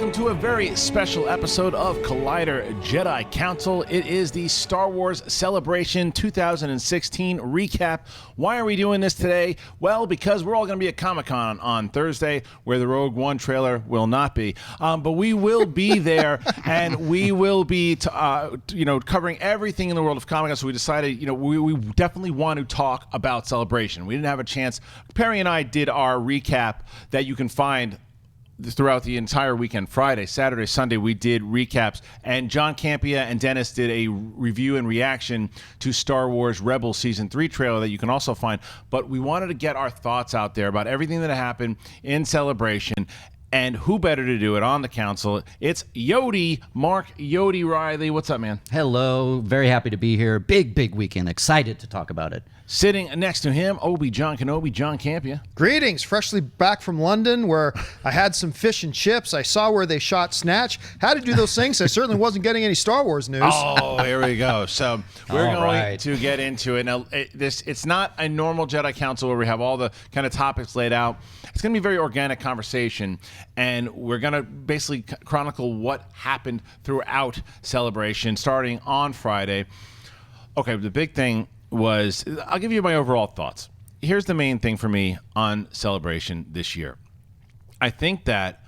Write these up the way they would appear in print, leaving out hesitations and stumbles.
welcome to a very special episode of Collider Jedi Council. It is the Star Wars Celebration 2016 recap. Why are we doing this today? Well, because we're all going to be at Comic-Con on Thursday, where the Rogue One trailer will not be. But we will be there, and we will be, covering everything in the world of Comic-Con. So we decided, we definitely want to talk about Celebration. We didn't have a chance. Perry and I did our recap that you can find throughout the entire weekend. Friday, Saturday, Sunday, we did recaps, and John Campea and Dennis did a review and reaction to Star Wars Rebels Season 3 trailer that you can also find. But we wanted to get our thoughts out there about everything that happened in Celebration, and who better to do it on the council? It's Yodi, Mark Yodi Reilly. What's up, man? Hello. Very happy to be here. Big weekend. Excited to talk about it. Sitting next to him, Obi-John Kenobi, John Campea. Greetings. Freshly back from London, where I had some fish and chips. I saw where they shot Snatch. Had to do those things. I certainly wasn't getting any Star Wars news. Oh, here we go. So we're going to get into it. Now, it's not a normal Jedi Council where we have all the kind of topics laid out. It's going to be a very organic conversation, and we're going to basically chronicle what happened throughout Celebration, starting on Friday. Okay, the big thing was, I'll give you my overall thoughts. Here's the main thing for me on Celebration this year. I think that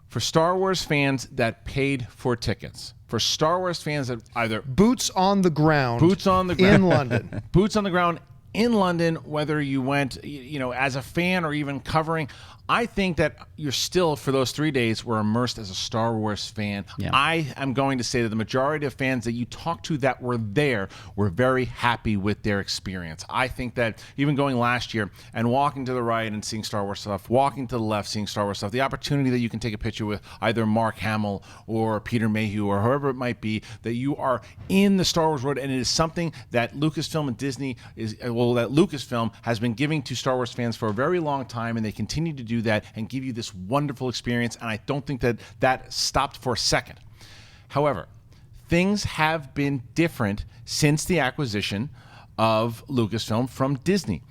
for Star Wars fans that paid for tickets, for Star Wars fans that either boots on the ground in London, boots on the ground in London, whether you went, as a fan or even covering, I think that you're still, for those 3 days, were immersed as a Star Wars fan. Yeah. I am going to say that the majority of fans that you talk to that were there were very happy with their experience. I think that even going last year and walking to the right and seeing Star Wars stuff, walking to the left seeing Star Wars stuff, the opportunity that you can take a picture with either Mark Hamill or Peter Mayhew or whoever it might be, that you are in the Star Wars world, and it is something that Lucasfilm and Disney that Lucasfilm has been giving to Star Wars fans for a very long time, and they continue to do that and give you this wonderful experience, and I don't think that stopped for a second. However, things have been different since the acquisition of Lucasfilm from Disney.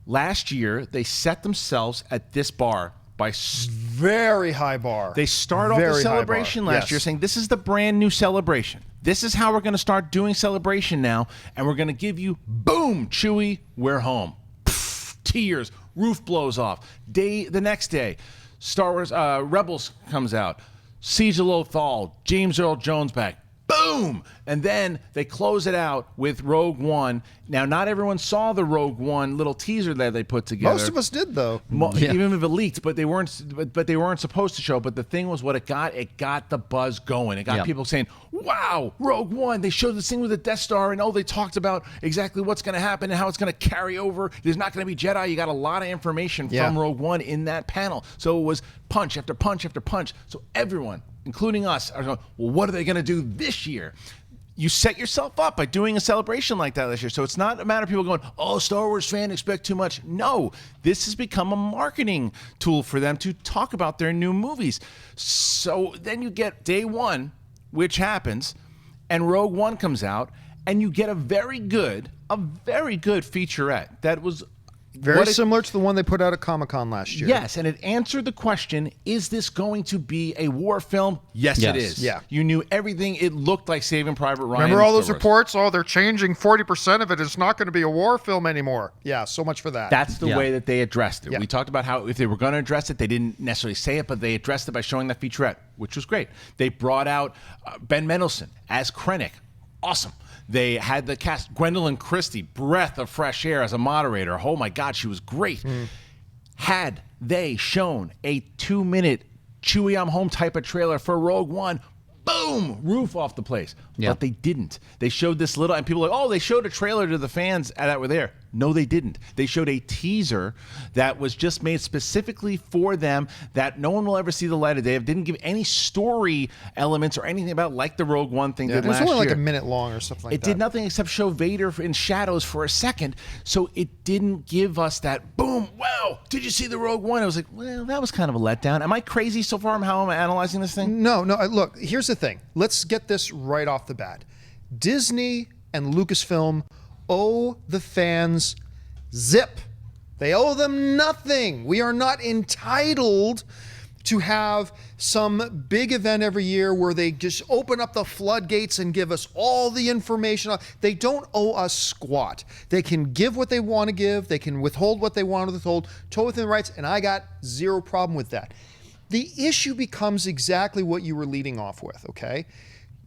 Last year, they set themselves at this bar by very high bar. They start off the Celebration last year saying, this is the brand new Celebration. This is how we're going to start doing Celebration now, and we're going to give you, boom, Chewie, we're home. Pfft, tears, roof blows off. The next day, Star Wars Rebels comes out. Siege of Lothal, James Earl Jones back. Boom! And then they close it out with Rogue One. Now, not everyone saw the Rogue One little teaser that they put together. Most of us did, though. Even if it leaked, but they weren't supposed to show. But the thing was, what it got the buzz going. It got people saying, "Wow, Rogue One!" They showed this thing with the Death Star, and they talked about exactly what's going to happen and how it's going to carry over. There's not going to be Jedi. You got a lot of information from Rogue One in that panel. So it was punch after punch after punch. So everyone, including us, are going, well, what are they going to do this year? You set yourself up by doing a celebration like that this year. So it's not a matter of people going, oh, Star Wars fan expect too much. No, this has become a marketing tool for them to talk about their new movies. So then you get day one, which happens, and Rogue One comes out, and you get a very good featurette that was very similar to the one they put out at Comic-Con last year. Yes, and it answered the question, is this going to be a war film? Yes, it is. Yeah. You knew everything. It looked like Saving Private Ryan. Remember all those reports? Oh, they're changing 40% of it. It's not going to be a war film anymore. Yeah, so much for that. That's the way that they addressed it. Yeah. We talked about how if they were going to address it, they didn't necessarily say it, but they addressed it by showing that featurette, which was great. They brought out Ben Mendelsohn as Krennic. Awesome. They had the cast, Gwendolyn Christie, breath of fresh air as a moderator. Oh my God, she was great. Had they shown a 2-minute Chewie I'm home type of trailer for Rogue One, boom, roof off the place. Yeah. But they didn't. They showed this little, and people were like, oh, they showed a trailer to the fans that were there. No, they didn't. They showed a teaser that was just made specifically for them that no one will ever see the light of day. It didn't give any story elements or anything about like the Rogue One thing did last year. It was only like a minute long or something like that. It did nothing except show Vader in shadows for a second. So it didn't give us that, boom, wow, did you see the Rogue One? I was like, well, that was kind of a letdown. Am I crazy so far on how I'm analyzing this thing? No, look, here's the thing. Let's get this right off the bat. Disney and Lucasfilm owe the fans zip. They owe them nothing. We are not entitled to have some big event every year where they just open up the floodgates and give us all the information. They don't owe us squat. They can give what they want to give. They can withhold what they want to withhold, totally within the rights, and I got zero problem with that. The issue becomes exactly what you were leading off with, okay?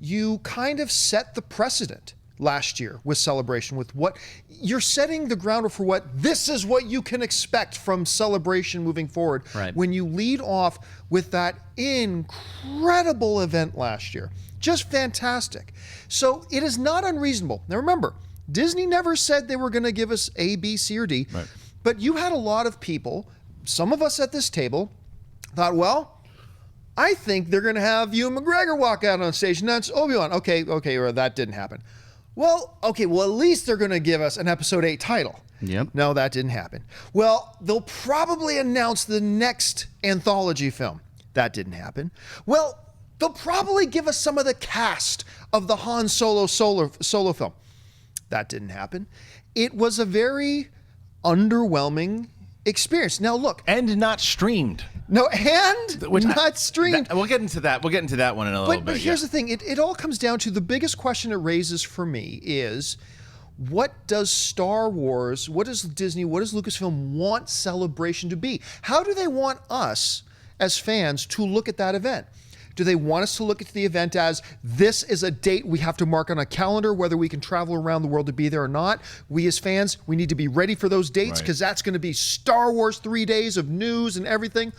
You kind of set the precedent last year with Celebration, with what you're setting the groundwork for, what this is what you can expect from Celebration moving forward. Right. When you lead off with that incredible event last year. Just fantastic. So it is not unreasonable. Now remember, Disney never said they were going to give us A, B, C, or D, right. But you had a lot of people, some of us at this table, thought, well, I think they're going to have Ewan McGregor walk out on stage, and that's Obi-Wan. Okay, well, that didn't happen. Well, at least they're going to give us an Episode 8 title. Yep. No, that didn't happen. Well, they'll probably announce the next anthology film. That didn't happen. Well, they'll probably give us some of the cast of the Han Solo film. That didn't happen. It was a very underwhelming experience. Now, look. And not streamed. No, and not streamed. We'll get into that. We'll get into that one in a little bit. But here's the thing. It all comes down to the biggest question it raises for me is, what does Star Wars, what does Disney, what does Lucasfilm want Celebration to be? How do they want us as fans to look at that event? Do they want us to look at the event as, this is a date we have to mark on a calendar, whether we can travel around the world to be there or not? We as fans, we need to be ready for those dates, because that's going to be Star Wars 3 days of news and everything.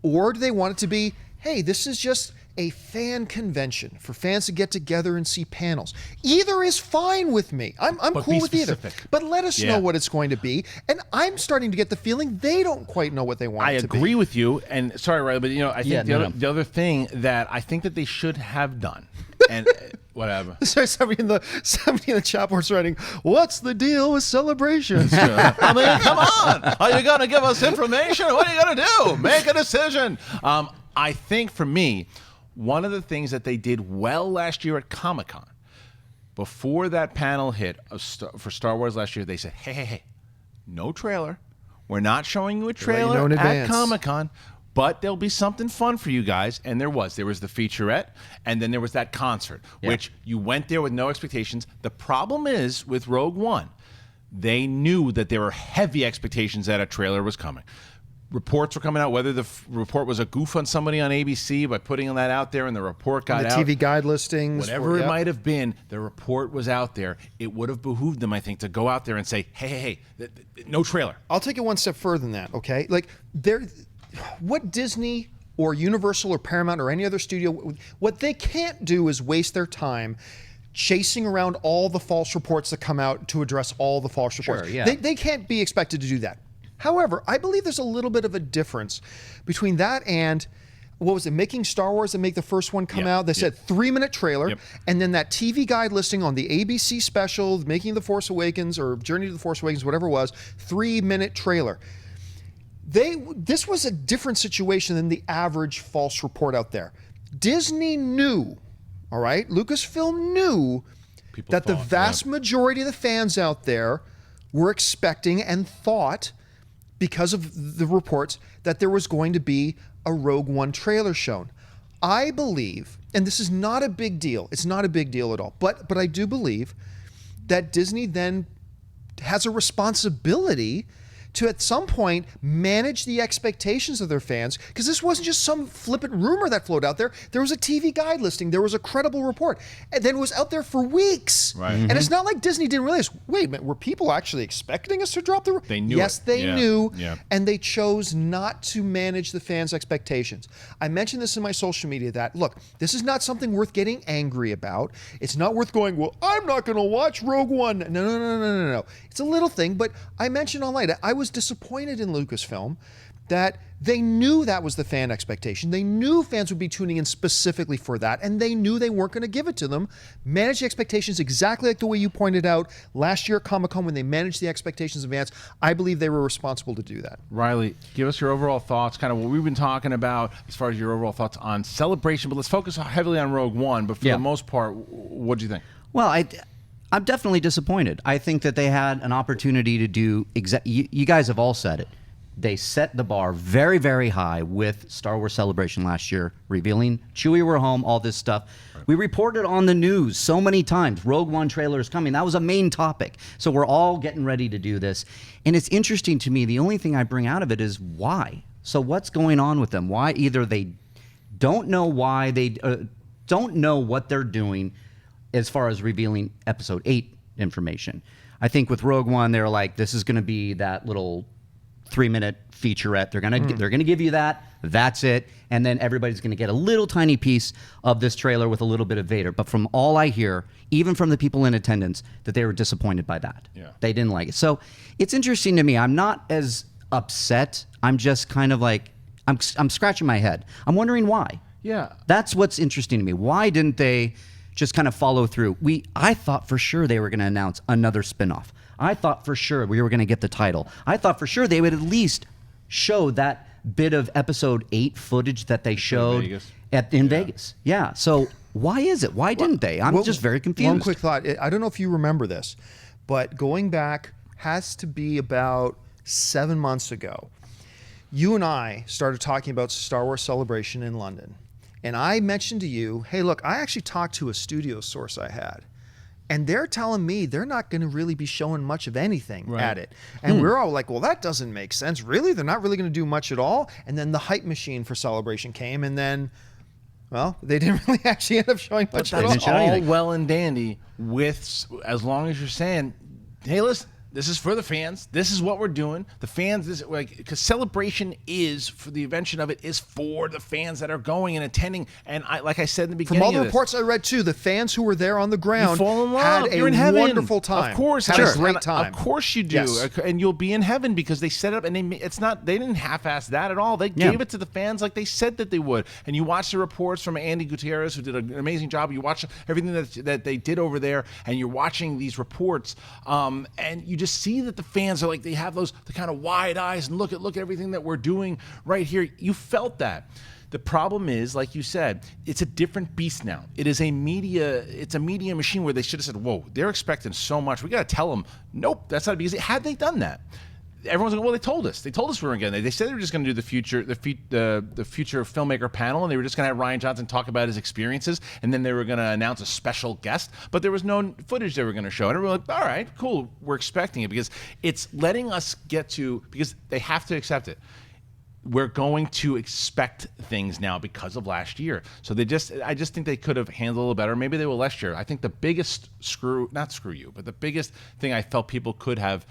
Or do they want it to be, hey, this is just a fan convention for fans to get together and see panels? Either is fine with me. I'm cool with either. But let us know what it's going to be. And I'm starting to get the feeling they don't quite know what they want it to be. I agree with you. And sorry, Reilly, but I think the other thing that I think that they should have done, and whatever. So somebody in the chat board's writing, what's the deal with Celebration? I mean, come on. Are you going to give us information? What are you going to do? Make a decision. I think for me, one of the things that they did well last year at Comic-Con, before that panel hit for Star Wars last year, they said, hey, no trailer. We're not showing you a trailer at Comic-Con, but there'll be something fun for you guys. And there was. There was the featurette, and then there was that concert, which you went there with no expectations. The problem is, with Rogue One, they knew that there were heavy expectations that a trailer was coming. Reports were coming out, whether the report was a goof on somebody on ABC by putting that out there, and the report got out. The TV guide listings. Whatever it might have been, the report was out there. It would have behooved them, I think, to go out there and say, hey, no trailer. I'll take it one step further than that, okay? Like, what Disney or Universal or Paramount or any other studio, what they can't do is waste their time chasing around all the false reports that come out to address all the false reports. Sure, yeah. They can't be expected to do that. However, I believe there's a little bit of a difference between that and, what was it, making Star Wars and make the first one come out? They said 3-minute trailer, and then that TV guide listing on the ABC special, Making the Force Awakens or Journey to the Force Awakens, whatever it was, 3-minute trailer. This was a different situation than the average false report out there. Disney knew, all right, Lucasfilm knew that the vast majority of the fans out there were expecting and thought, because of the reports, that there was going to be a Rogue One trailer shown. I believe, and this is not a big deal, it's not a big deal at all, but I do believe that Disney then has a responsibility to, at some point, manage the expectations of their fans, because this wasn't just some flippant rumor that floated out there. There was a TV guide listing, there was a credible report, and then it was out there for weeks. Right. And it's not like Disney didn't realize, wait a minute, were people actually expecting us to drop the They knew Yes, it. they knew, and they chose not to manage the fans' expectations. I mentioned this in my social media that, look, this is not something worth getting angry about. It's not worth going, well, I'm not going to watch Rogue One. No. It's a little thing, but I mentioned online, I was disappointed in Lucasfilm that they knew that was the fan expectation. They knew fans would be tuning in specifically for that, and they knew they weren't going to give it to them. Manage the expectations exactly like the way you pointed out last year at Comic-Con when they managed the expectations in advance. I believe they were responsible to do that. Reilly, give us your overall thoughts, kind of what we've been talking about as far as your overall thoughts on Celebration, but let's focus heavily on Rogue One. But for the most part, what do you think? Well, I'm definitely disappointed. I think that they had an opportunity to do you guys have all said it. they set the bar very, very high with Star Wars Celebration last year, revealing Chewie were home, all this stuff. Right. We reported on the news so many times, Rogue One trailer is coming. That was a main topic. So we're all getting ready to do this. And it's interesting to me, the only thing I bring out of it is why. So what's going on with them? Why either they don't know why, they don't know what they're doing as far as revealing Episode 8 information. I think with Rogue One, they're like, this is going to be that little 3-minute featurette. They're gonna give you that. That's it. And then everybody's gonna get a little tiny piece of this trailer with a little bit of Vader. But from all I hear, even from the people in attendance, that they were disappointed by that. Yeah. They didn't like it. So it's interesting to me. I'm not as upset. I'm just kind of like, I'm scratching my head. I'm wondering why. Yeah. That's what's interesting to me. Why didn't they just kind of follow through? I thought for sure they were going to announce another spinoff. I thought for sure we were going to get the title. I thought for sure they would at least show that bit of Episode 8 footage that they showed in Vegas. Yeah. So why is it? Why didn't they? I'm just very confused. One quick thought. I don't know if you remember this, but going back has to be about 7 months ago. You and I started talking about Star Wars Celebration in London. And I mentioned to you, hey, look, I actually talked to a studio source I had. And they're telling me they're not going to really be showing much of anything at it. And we're all like, well, that doesn't make sense. Really? They're not really going to do much at all? And then the hype machine for Celebration came, and then, well, they didn't really actually end up showing much at all. That's all well and dandy with, as long as you're saying, hey, listen, this is for the fans. This is what we're doing. The fans, this because Celebration is, for the invention of it, is for the fans that are going and attending. And like I said in the beginning, from all the reports I read too, the fans who were there on the ground fall in love. Had You're a in heaven. Wonderful time. Of course, had a great time. Of course you do, and you'll be in heaven because they set it up, and they didn't half-ass that at all. They gave it to the fans like they said that they would. And you watch the reports from Andy Gutierrez, who did an amazing job. You watch everything that they did over there, and you're watching these reports, and you just see that the fans are like, they have the kind of wide eyes and look at everything that we're doing right here. You felt that. The problem is, like you said, it's a different beast now. It's a media machine where they should have said, whoa, they're expecting so much. We got to tell them, nope, that's not because had they done that, everyone's like, well, they told us we were going to. They said they were just going to do the future filmmaker panel, and they were just going to have Rian Johnson talk about his experiences, and then they were going to announce a special guest, but there was no footage they were going to show. And everyone was like, all right, cool, we're expecting it, because it's letting us get to, because they have to accept it. We're going to expect things now because of last year. So I just think they could have handled it a little better. Maybe they will last year. I think the biggest the biggest thing I felt people could have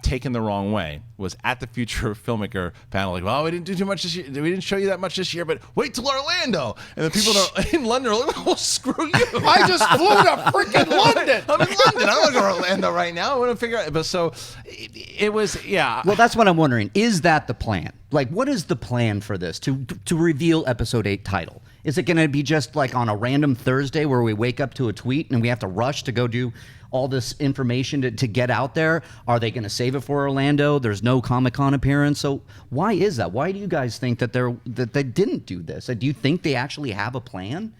taken the wrong way was at the future filmmaker panel, like, well, we didn't do too much this year, we didn't show you that much this year, but wait till Orlando. And the people in London are like, well, screw you. I just flew to freaking London. I'm in London. I don't want to go to Orlando right now. I want to figure out. But so it was, yeah. Well, that's what I'm wondering. Is that the plan? Like, what is the plan for this to reveal Episode 8 title? Is it going to be just like on a random Thursday where we wake up to a tweet and we have to rush to go do all this information to get out there? Are they going to save it for Orlando? There's no Comic-Con appearance. So why is that? Why do you guys think that they didn't do this? Do you think they actually have a plan?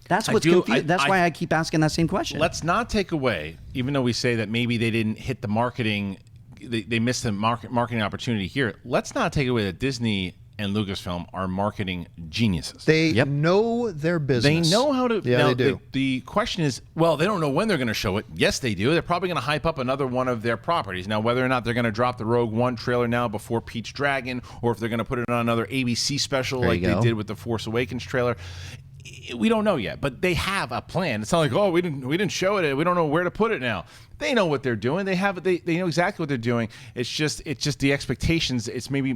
That's what's confusing. That's why I keep asking that same question. Let's not take away, even though we say that maybe they didn't hit the marketing, they missed the marketing opportunity here. Let's not take away that Disney and Lucasfilm are marketing geniuses. They know their business. They know how to. Yeah, they do. The question is, well, they don't know when they're going to show it. Yes, they do. They're probably going to hype up another one of their properties. Now, whether or not they're going to drop the Rogue One trailer now before Pete's Dragon, or if they're going to put it on another ABC special like they did with the Force Awakens trailer, we don't know yet. But they have a plan. It's not like, oh, we didn't show it. We don't know where to put it now. They know what they're doing. They know exactly what they're doing. It's just the expectations. It's maybe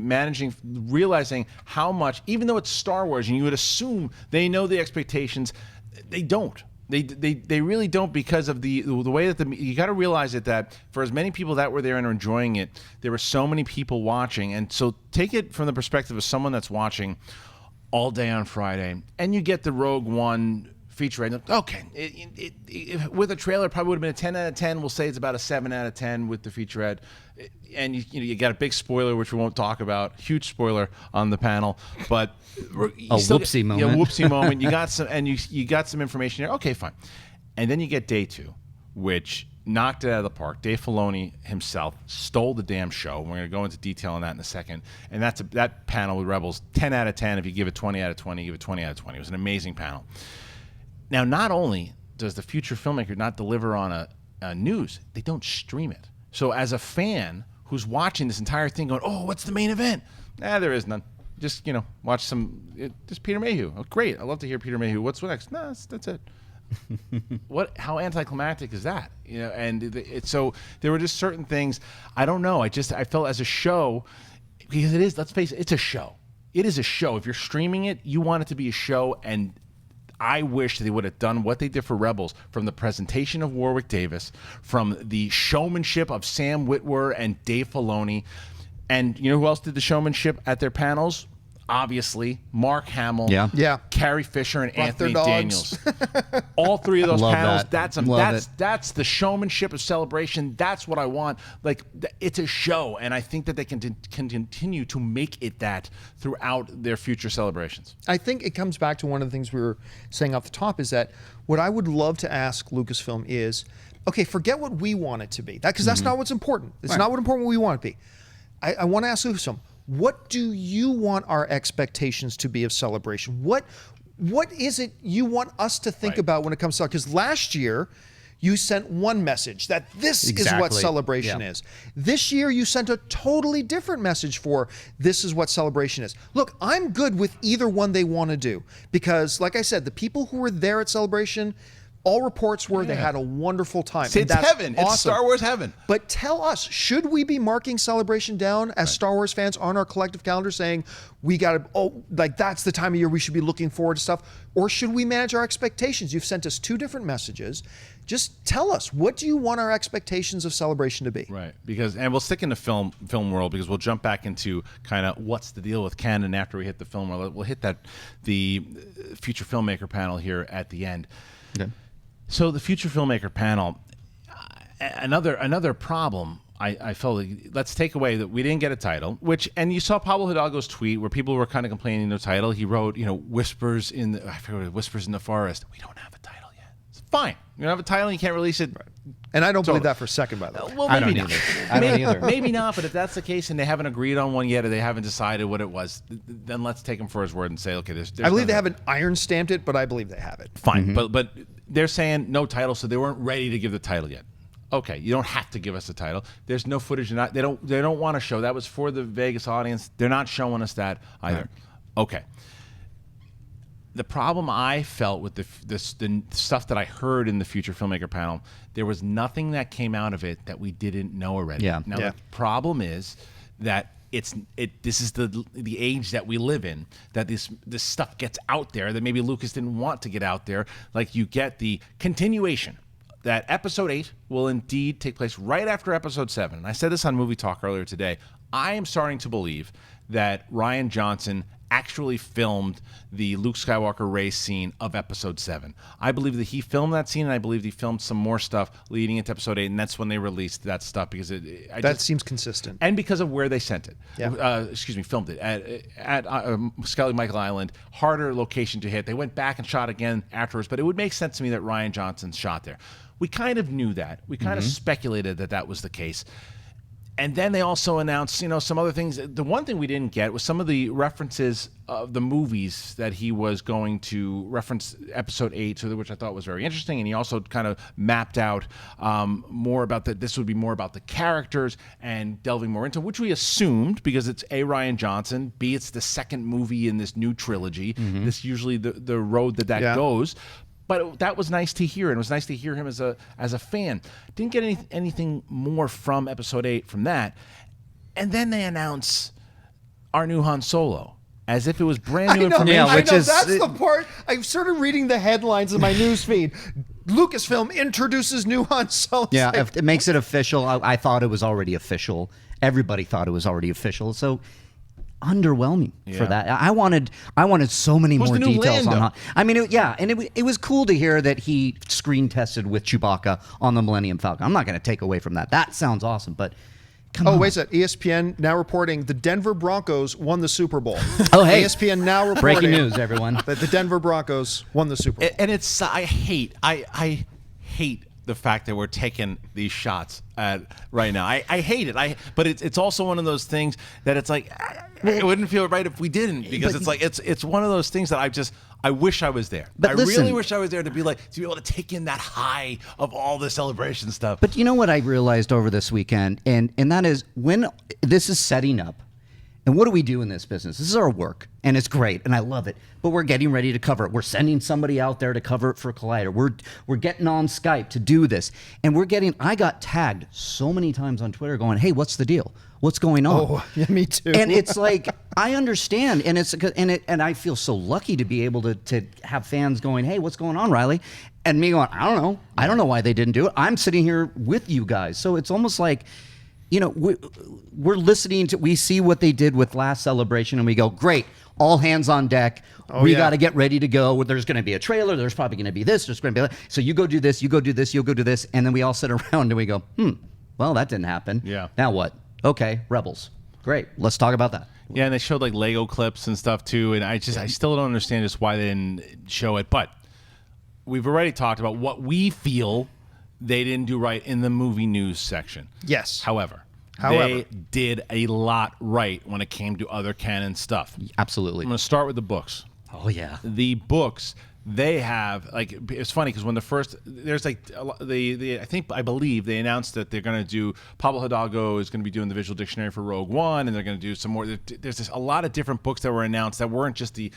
realizing how much, even though it's Star Wars, and you would assume they know the expectations, they don't. They really don't, because of the way that you got to realize that for as many people that were there and are enjoying it, there were so many people watching, and so take it from the perspective of someone that's watching all day on Friday, and you get the Rogue One feature right. Okay, with a trailer, it probably would have been a 10 out of 10. We'll say it's about a 7 out of 10 with the featurette. And you got a big spoiler, which we won't talk about. Huge spoiler on the panel, but whoopsie moment. Yeah, whoopsie moment. You got some, and you got some information here. Okay, fine. And then you get day 2, which knocked it out of the park. Dave Filoni himself stole the damn show. We're going to go into detail on that in a second. And that panel with Rebels, 10 out of 10. If you give it 20 out of 20, you give it 20 out of 20. It was an amazing panel. Now, not only does the future filmmaker not deliver on a news, they don't stream it. So as a fan who's watching this entire thing going, oh, what's the main event? There is none. Just, watch just Peter Mayhew. Oh, great. I love to hear Peter Mayhew. What's next? No, that's it. How anticlimactic is that? And so there were just certain things. I don't know. I felt as a show, because it is, let's face it, it's a show. It is a show. If you're streaming it, you want it to be a show. And I wish they would have done what they did for Rebels, from the presentation of Warwick Davis, from the showmanship of Sam Witwer and Dave Filoni. And you know who else did the showmanship at their panels? Obviously, Mark Hamill, Carrie Fisher, and Anthony Daniels. All three of those panels. That's the showmanship of Celebration. That's what I want. Like, it's a show, and I think that they can continue to make it that throughout their future celebrations. I think it comes back to one of the things we were saying off the top, is that what I would love to ask Lucasfilm is, okay, forget what we want it to be, because that's not what's important. It's not what important we want it to be. I want to ask Lucasfilm, what do you want our expectations to be of Celebration? What is it you want us to think about when it comes to, because last year you sent one message that this is what Celebration is. This year you sent a totally different message for this is what Celebration is. Look, I'm good with either one they want to do, because like I said, the people who were there at Celebration, all reports were they had a wonderful time. It's heaven. Awesome. It's Star Wars heaven. But tell us, should we be marking Celebration down as Star Wars fans on our collective calendar, saying we got to, that's the time of year we should be looking forward to stuff? Or should we manage our expectations? You've sent us two different messages. Just tell us, what do you want our expectations of Celebration to be? Right, and we'll stick in the film world, because we'll jump back into kind of what's the deal with canon after we hit the film world. We'll hit the future filmmaker panel here at the end. Okay. So the future filmmaker panel, another problem I felt like, let's take away that we didn't get a title, and you saw Pablo Hidalgo's tweet where people were kind of complaining no title. He wrote, whispers in the forest. We don't have a title yet. It's fine. You don't have a title, you can't release it. Right. And I don't believe that for a second, by the way. Well, maybe not. I don't either. Maybe not, but if that's the case and they haven't agreed on one yet, or they haven't decided what it was, then let's take him for his word and say, okay, there's I believe they haven't iron stamped it, but I believe they have it. Fine, but they're saying no title, so they weren't ready to give the title yet. Okay, you don't have to give us a title. There's no footage. They don't want to show. That was for the Vegas audience. They're not showing us that either. Right. Okay. The problem I felt with the stuff that I heard in the future filmmaker panel, there was nothing that came out of it that we didn't know already. Yeah. Now the problem is that this is the age that we live in, that this stuff gets out there that maybe Lucas didn't want to get out there. Like, you get the continuation that Episode 8 will indeed take place right after Episode 7. And I said this on Movie Talk earlier today. I am starting to believe that Rian Johnson actually filmed the Luke Skywalker race scene of Episode 7. I believe that he filmed that scene, and I believe he filmed some more stuff leading into Episode 8, and that's when they released that stuff, because that seems consistent. And because of where they sent it. Yeah. Filmed it. At Skelly Michael Island, harder location to hit. They went back and shot again afterwards, but it would make sense to me that Rian Johnson shot there. We kind of knew that. We kind of speculated that was the case. And then they also announced, some other things. The one thing we didn't get was some of the references of the movies that he was going to reference Episode 8, which I thought was very interesting. And he also kind of mapped out more about this would be more about the characters and delving more into, which we assumed, because it's A. Rian Johnson, B, it's the second movie in this new trilogy. This usually the road that goes. But that was nice to hear, and it was nice to hear him as a fan. Didn't get anything more from Episode 8 from that. And then they announce our new Han Solo, as if it was brand new information. I know, that's the part. I started reading the headlines in my news feed. Lucasfilm introduces new Han Solo. Yeah, it makes it official. I thought it was already official. Everybody thought it was already official. So underwhelming for that. I wanted so many more details on. I mean, it was cool to hear that he screen tested with Chewbacca on the Millennium Falcon. I'm not going to take away from that. That sounds awesome, but come on. Wait a second. ESPN now reporting the Denver Broncos won the Super Bowl. Oh, hey. ESPN now reporting breaking news, everyone. That the Denver Broncos won the Super Bowl. And it's I hate the fact that we're taking these shots at right now. I hate it. But it's also one of those things that it's like it wouldn't feel right if we didn't, because it's like it's one of those things that I wish I was there. But listen, really wish I was there to be able to take in that high of all the celebration stuff. But you know what I realized over this weekend, and that is when this is setting up. And what do we do in this business? This is our work, and it's great, and I love it. But we're getting ready to cover it. We're sending somebody out there to cover it for Collider. We're getting on Skype to do this, and I got tagged so many times on Twitter, going, "Hey, what's the deal? What's going on?" Oh, yeah, me too. And it's like, I understand, and I feel so lucky to be able to have fans going, "Hey, what's going on, Reilly?" And me going, "I don't know. I don't know why they didn't do it. I'm sitting here with you guys." So it's almost like, you know, we're listening to, we see what they did with last celebration, and we go, great, all hands on deck. We got to get ready to go. There's going to be a trailer. There's probably going to be this. There's going to be that. So you go do this, you go do this, you'll go do this. And then we all sit around and we go, well, that didn't happen. Yeah. Now what? Okay, Rebels. Great. Let's talk about that. Yeah, and they showed like Lego clips and stuff too. And I still don't understand just why they didn't show it. But we've already talked about what we feel they didn't do right in the movie news section. Yes. However, they did a lot right when it came to other canon stuff. Absolutely. I'm going to start with the books. Oh, yeah. The books, they have, like, it's funny because when there's like, I believe they announced that they're going to do, Pablo Hidalgo is going to be doing the visual dictionary for Rogue One, and they're going to do some more. There's a lot of different books that were announced that weren't just the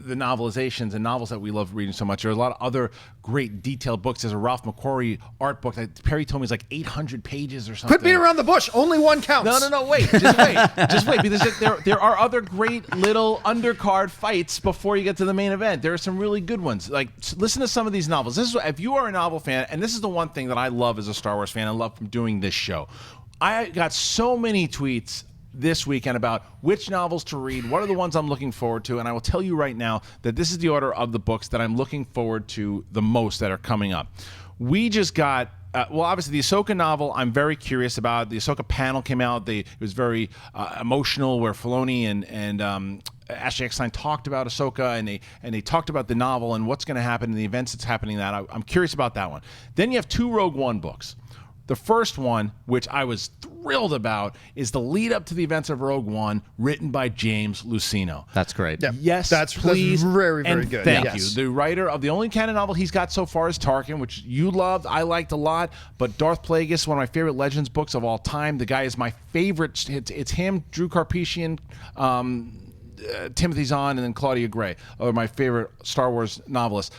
novelizations and novels that we love reading so much. There's a lot of other great detailed books. There's a Ralph McQuarrie art book that Perry told me is like 800 pages or something. Quit being around the bush. Only one counts. No, wait. Just wait. Because there are other great little undercard fights before you get to the main event. There are some really good ones. Like, listen to some of these novels. This is, if you are a novel fan, and this is the one thing that I love as a Star Wars fan, I love from doing this show. I got so many tweets this weekend about which novels to read, what are the ones I'm looking forward to, and I will tell you right now that this is the order of the books that I'm looking forward to the most that are coming up. We just got obviously the Ahsoka novel I'm very curious about. The Ahsoka panel came out. It was very emotional, where Filoni and Ashley Eckstein talked about Ahsoka, and they talked about the novel and what's going to happen in the events that's happening. I'm curious about that one. Then you have 2 Rogue One books. The first one, which I was thrilled about, is the lead up to the events of Rogue One, written by James Luceno. That's great. Yeah. Yes, that's please. That's very, very and good. Thank you. The writer of the only canon novel he's got so far is Tarkin, which you loved, I liked a lot. But Darth Plagueis, one of my favorite Legends books of all time. The guy is my favorite. It's him, Drew Karpyshyn, Timothy Zahn, and then Claudia Gray are my favorite Star Wars novelists.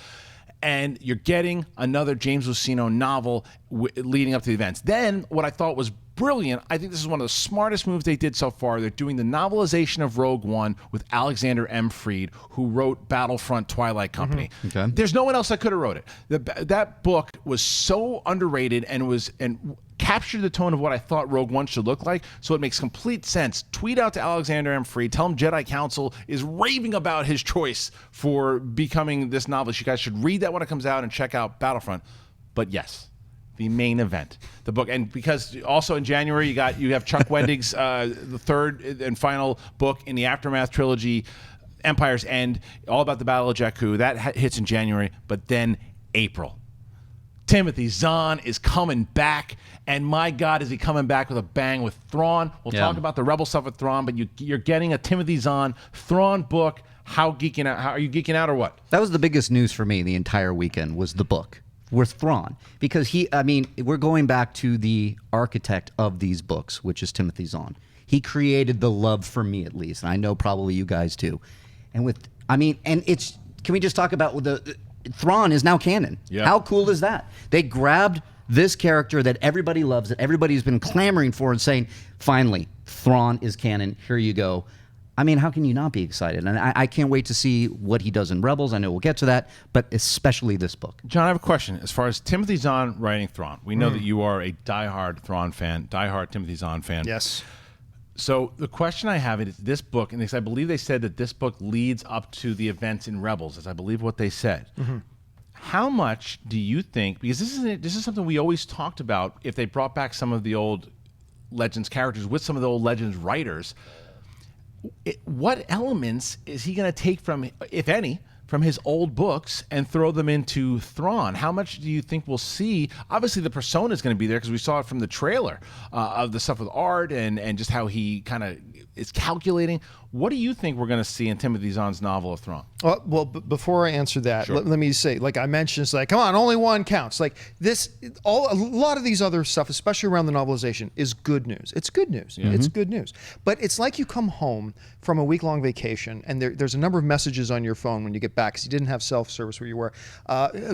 And you're getting another James Luceno novel leading up to the events. Then, what I thought was brilliant, I think this is one of the smartest moves they did so far. They're doing the novelization of Rogue One with Alexander M. Freed, who wrote Battlefront Twilight Company. Mm-hmm. Okay. There's no one else that could have wrote it. That book was so underrated and captured the tone of what I thought Rogue One should look like, so it makes complete sense. Tweet out to Alexander M. Freed, tell him Jedi Council is raving about his choice for becoming this novelist. You guys should read that when it comes out and check out Battlefront. But yes, the main event, the book, and because also in January you have Chuck Wendig's the third and final book in the Aftermath trilogy, Empire's End, all about the Battle of Jakku. That hits in January, but then April. Timothy Zahn is coming back, and my God, is he coming back with a bang with Thrawn. We'll talk about the Rebel stuff with Thrawn, but you're getting a Timothy Zahn Thrawn book. How are you geeking out or what? That was the biggest news for me the entire weekend, was the book with Thrawn, because we're going back to the architect of these books, which is Timothy Zahn. He created the love for me, at least, and I know probably you guys too. Can we just talk about Thrawn is now canon. Yeah. How cool is that? They grabbed this character that everybody loves, that everybody's been clamoring for, and saying, finally, Thrawn is canon. Here you go. I mean, how can you not be excited? And I can't wait to see what he does in Rebels. I know we'll get to that, but especially this book. John, I have a question. As far as Timothy Zahn writing Thrawn, we know that you are a diehard Thrawn fan, diehard Timothy Zahn fan. Yes. So the question I have is this book, and I believe they said that this book leads up to the events in Rebels, is I believe what they said. Mm-hmm. How much do you think, because this is something we always talked about, if they brought back some of the old Legends characters with some of the old Legends writers, what elements is he going to take from, if any, from his old books and throw them into Thrawn? How much do you think we'll see? Obviously, the persona is going to be there because we saw it from the trailer of the stuff with Art and just how he kind of is calculating. What do you think we're going to see in Timothy Zahn's novel of Thrawn? Well, before I answer that, Sure. let me say, like I mentioned, it's like, come on, only one counts. Like this, a lot of these other stuff, especially around the novelization, is good news. It's good news. It's good news. But it's like you come home from a week-long vacation, and there's a number of messages on your phone when you get back because you didn't have self-service where you were.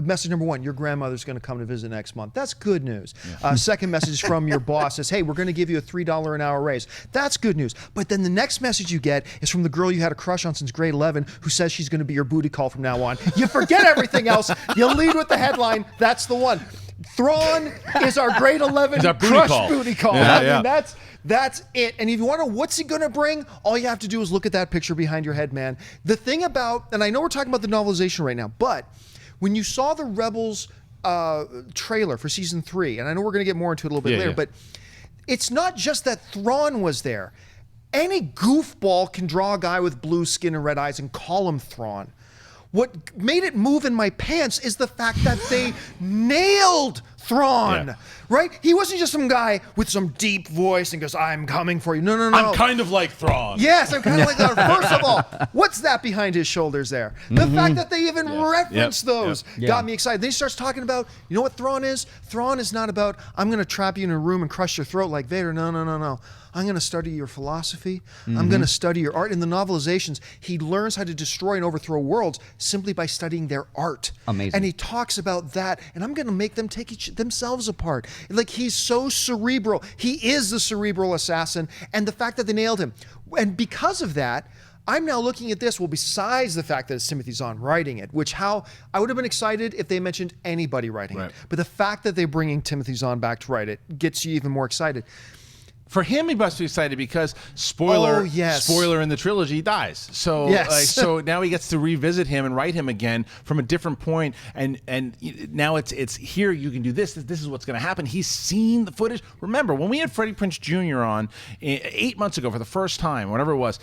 Message number one: your grandmother's going to come to visit next month. That's good news. Second message from your boss says, hey, we're going to give you a $3 an hour raise. That's good news. But then the next message you get is from the girl you had a crush on since grade 11 who says she's going to be your booty call from now on. You forget everything else. You lead with the headline. That's the one. Thrawn is our grade 11 crush booty call. I mean, that's it. And if you want to know what's he going to bring, all you have to do is look at that picture behind your head, man. The thing about, and I know we're talking about the novelization right now, but when you saw the Rebels trailer for season 3, and I know we're going to get more into it a little bit later, but it's not just that Thrawn was there. Any goofball can draw a guy with blue skin and red eyes and call him Thrawn. What made it move in my pants is the fact that they nailed Thrawn, right? He wasn't just some guy with some deep voice and goes, I'm coming for you. No. I'm kind of like Thrawn. Yes, I'm kind of like that. First of all, what's that behind his shoulders there? The fact that they even reference those got me excited. Then he starts talking about, you know what Thrawn is? Thrawn is not about, I'm going to trap you in a room and crush your throat like Vader. No. I'm going to study your philosophy. I'm going to study your art. In the novelizations, he learns how to destroy and overthrow worlds simply by studying their art. Amazing. And he talks about that, and I'm going to make them take themselves apart. Like, he's so cerebral. He is the cerebral assassin, and the fact that they nailed him. And because of that, I'm now looking at this, well, besides the fact that it's Timothy Zahn writing it, which I would have been excited if they mentioned anybody writing it. But the fact that they're bringing Timothy Zahn back to write it gets you even more excited. For him, he must be excited because spoiler in the trilogy, he dies. So so now he gets to revisit him and write him again from a different point. And now it's here. You can do this. This is what's going to happen. He's seen the footage. Remember when we had Freddie Prinze Jr. on 8 months ago for the first time, whatever it was.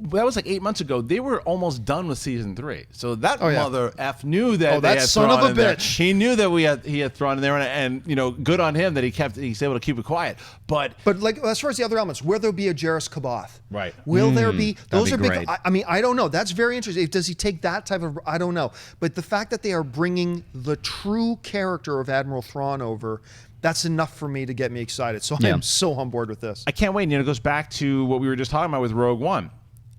That was like 8 months ago. They were almost done with season 3. So that mother F knew that they had son Thrawn of a in there. bitch. He knew that he had Thrawn in there, and you know, good on him that he's able to keep it quiet. But like as far as the other elements, will there be a Jarrus Kabath? Right. Will there be? Those are great. big. I mean, I don't know. That's very interesting. Does he take that type of? I don't know. But the fact that they are bringing the true character of Admiral Thrawn over. That's enough for me to get me excited. So I'm so on board with this. I can't wait. And it goes back to what we were just talking about with Rogue One.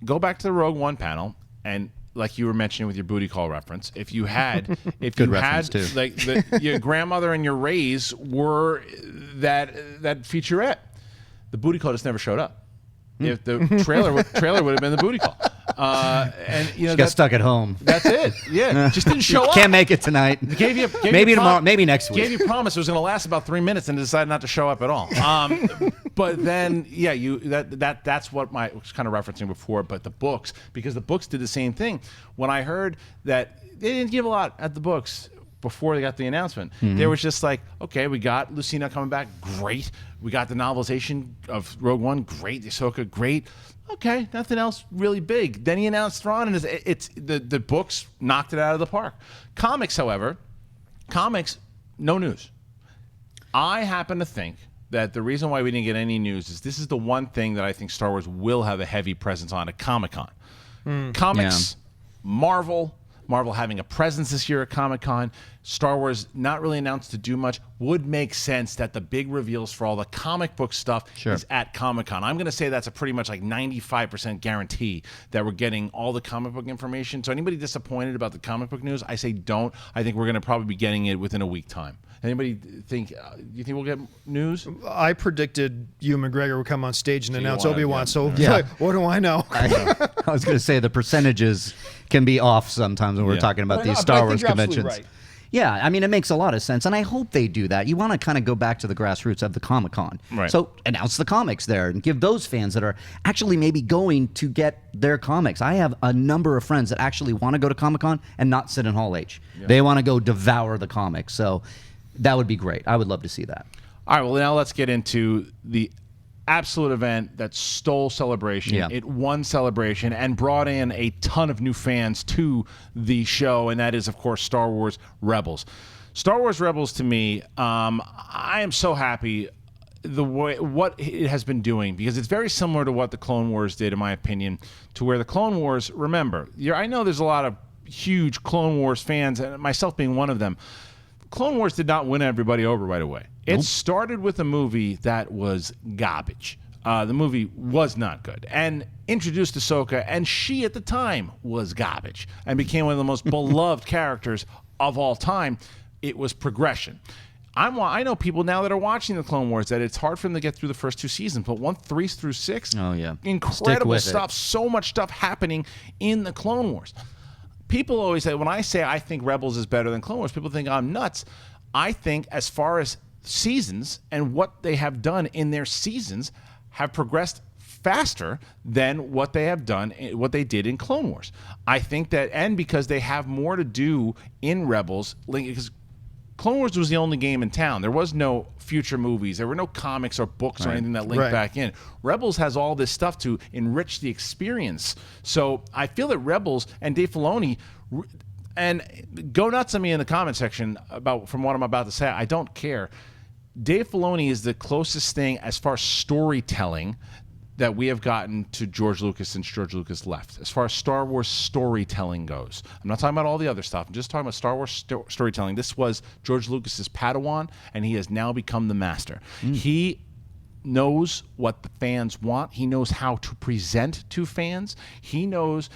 Go back to the Rogue One panel, and like you were mentioning with your booty call reference, if you had like your grandmother and your Rays were that featurette, the booty call just never showed up. If the trailer would have been the booty call, and you know, she got stuck at home. That's it. Yeah, just didn't show up. Can't make it tonight. Gave maybe tomorrow. Maybe next week. Gave you promise it was going to last about 3 minutes, and decided not to show up at all. But then, that's what I was kind of referencing before. But the books, because the books did the same thing. When I heard that they didn't give a lot at the books before they got the announcement, they was just like, okay, we got Lucina coming back, great. We got the novelization of Rogue One, great. Ahsoka, great. Okay, nothing else really big. Then he announced Thrawn, and it's the books knocked it out of the park. Comics, however, no news. I happen to think that the reason why we didn't get any news is this is the one thing that I think Star Wars will have a heavy presence on at Comic-Con. Comics, Marvel having a presence this year at Comic-Con, Star Wars not really announced to do much, would make sense that the big reveals for all the comic book stuff is at Comic-Con. I'm going to say that's a pretty much like 95% guarantee that we're getting all the comic book information. So anybody disappointed about the comic book news, I say don't. I think we're going to probably be getting it within a week time. Anybody think, you think we'll get news? I predicted Ewan McGregor would come on stage and announce Obi-Wan, what do I know? I was going to say the percentages can be off sometimes when we're talking about these Star Wars conventions. Right. Yeah, I mean, it makes a lot of sense, and I hope they do that. You want to kind of go back to the grassroots of the Comic-Con. Right. So announce the comics there and give those fans that are actually maybe going to get their comics. I have a number of friends that actually want to go to Comic-Con and not sit in Hall H. Yeah. They want to go devour the comics. So that would be great. I would love to see that. All right, well, now let's get into the absolute event that stole Celebration. Yeah. It won Celebration and brought in a ton of new fans to the show, and that is, of course, Star Wars Rebels. Star Wars Rebels, to me, I am so happy the way what it has been doing, because it's very similar to what the Clone Wars did, in my opinion, to where the Clone Wars, remember, I know there's a lot of huge Clone Wars fans, and myself being one of them. Clone Wars did not win everybody over right away. It started with a movie that was garbage. The movie was not good, and introduced Ahsoka, and she at the time was garbage, and became one of the most beloved characters of all time. It was progression. I know people now that are watching the Clone Wars that it's hard for them to get through the first 2 seasons, but 3 through 6, incredible stuff. So much stuff happening in the Clone Wars. People always say, when I say I think Rebels is better than Clone Wars, people think I'm nuts. I think as far as seasons and what they have done in their seasons have progressed faster than what they have done, what they did in Clone Wars. I think that, and because they have more to do in Rebels, because Clone Wars was the only game in town. There was no future movies. There were no comics or books or anything that linked back in. Rebels has all this stuff to enrich the experience. So I feel that Rebels and Dave Filoni, and go nuts on me in the comment section from what I'm about to say. I don't care. Dave Filoni is the closest thing as far as storytelling that we have gotten to George Lucas since George Lucas left, as far as Star Wars storytelling goes. I'm not talking about all the other stuff. I'm just talking about Star Wars storytelling. This was George Lucas's Padawan, and he has now become the master. He knows what the fans want. He knows how to present to fans. He knows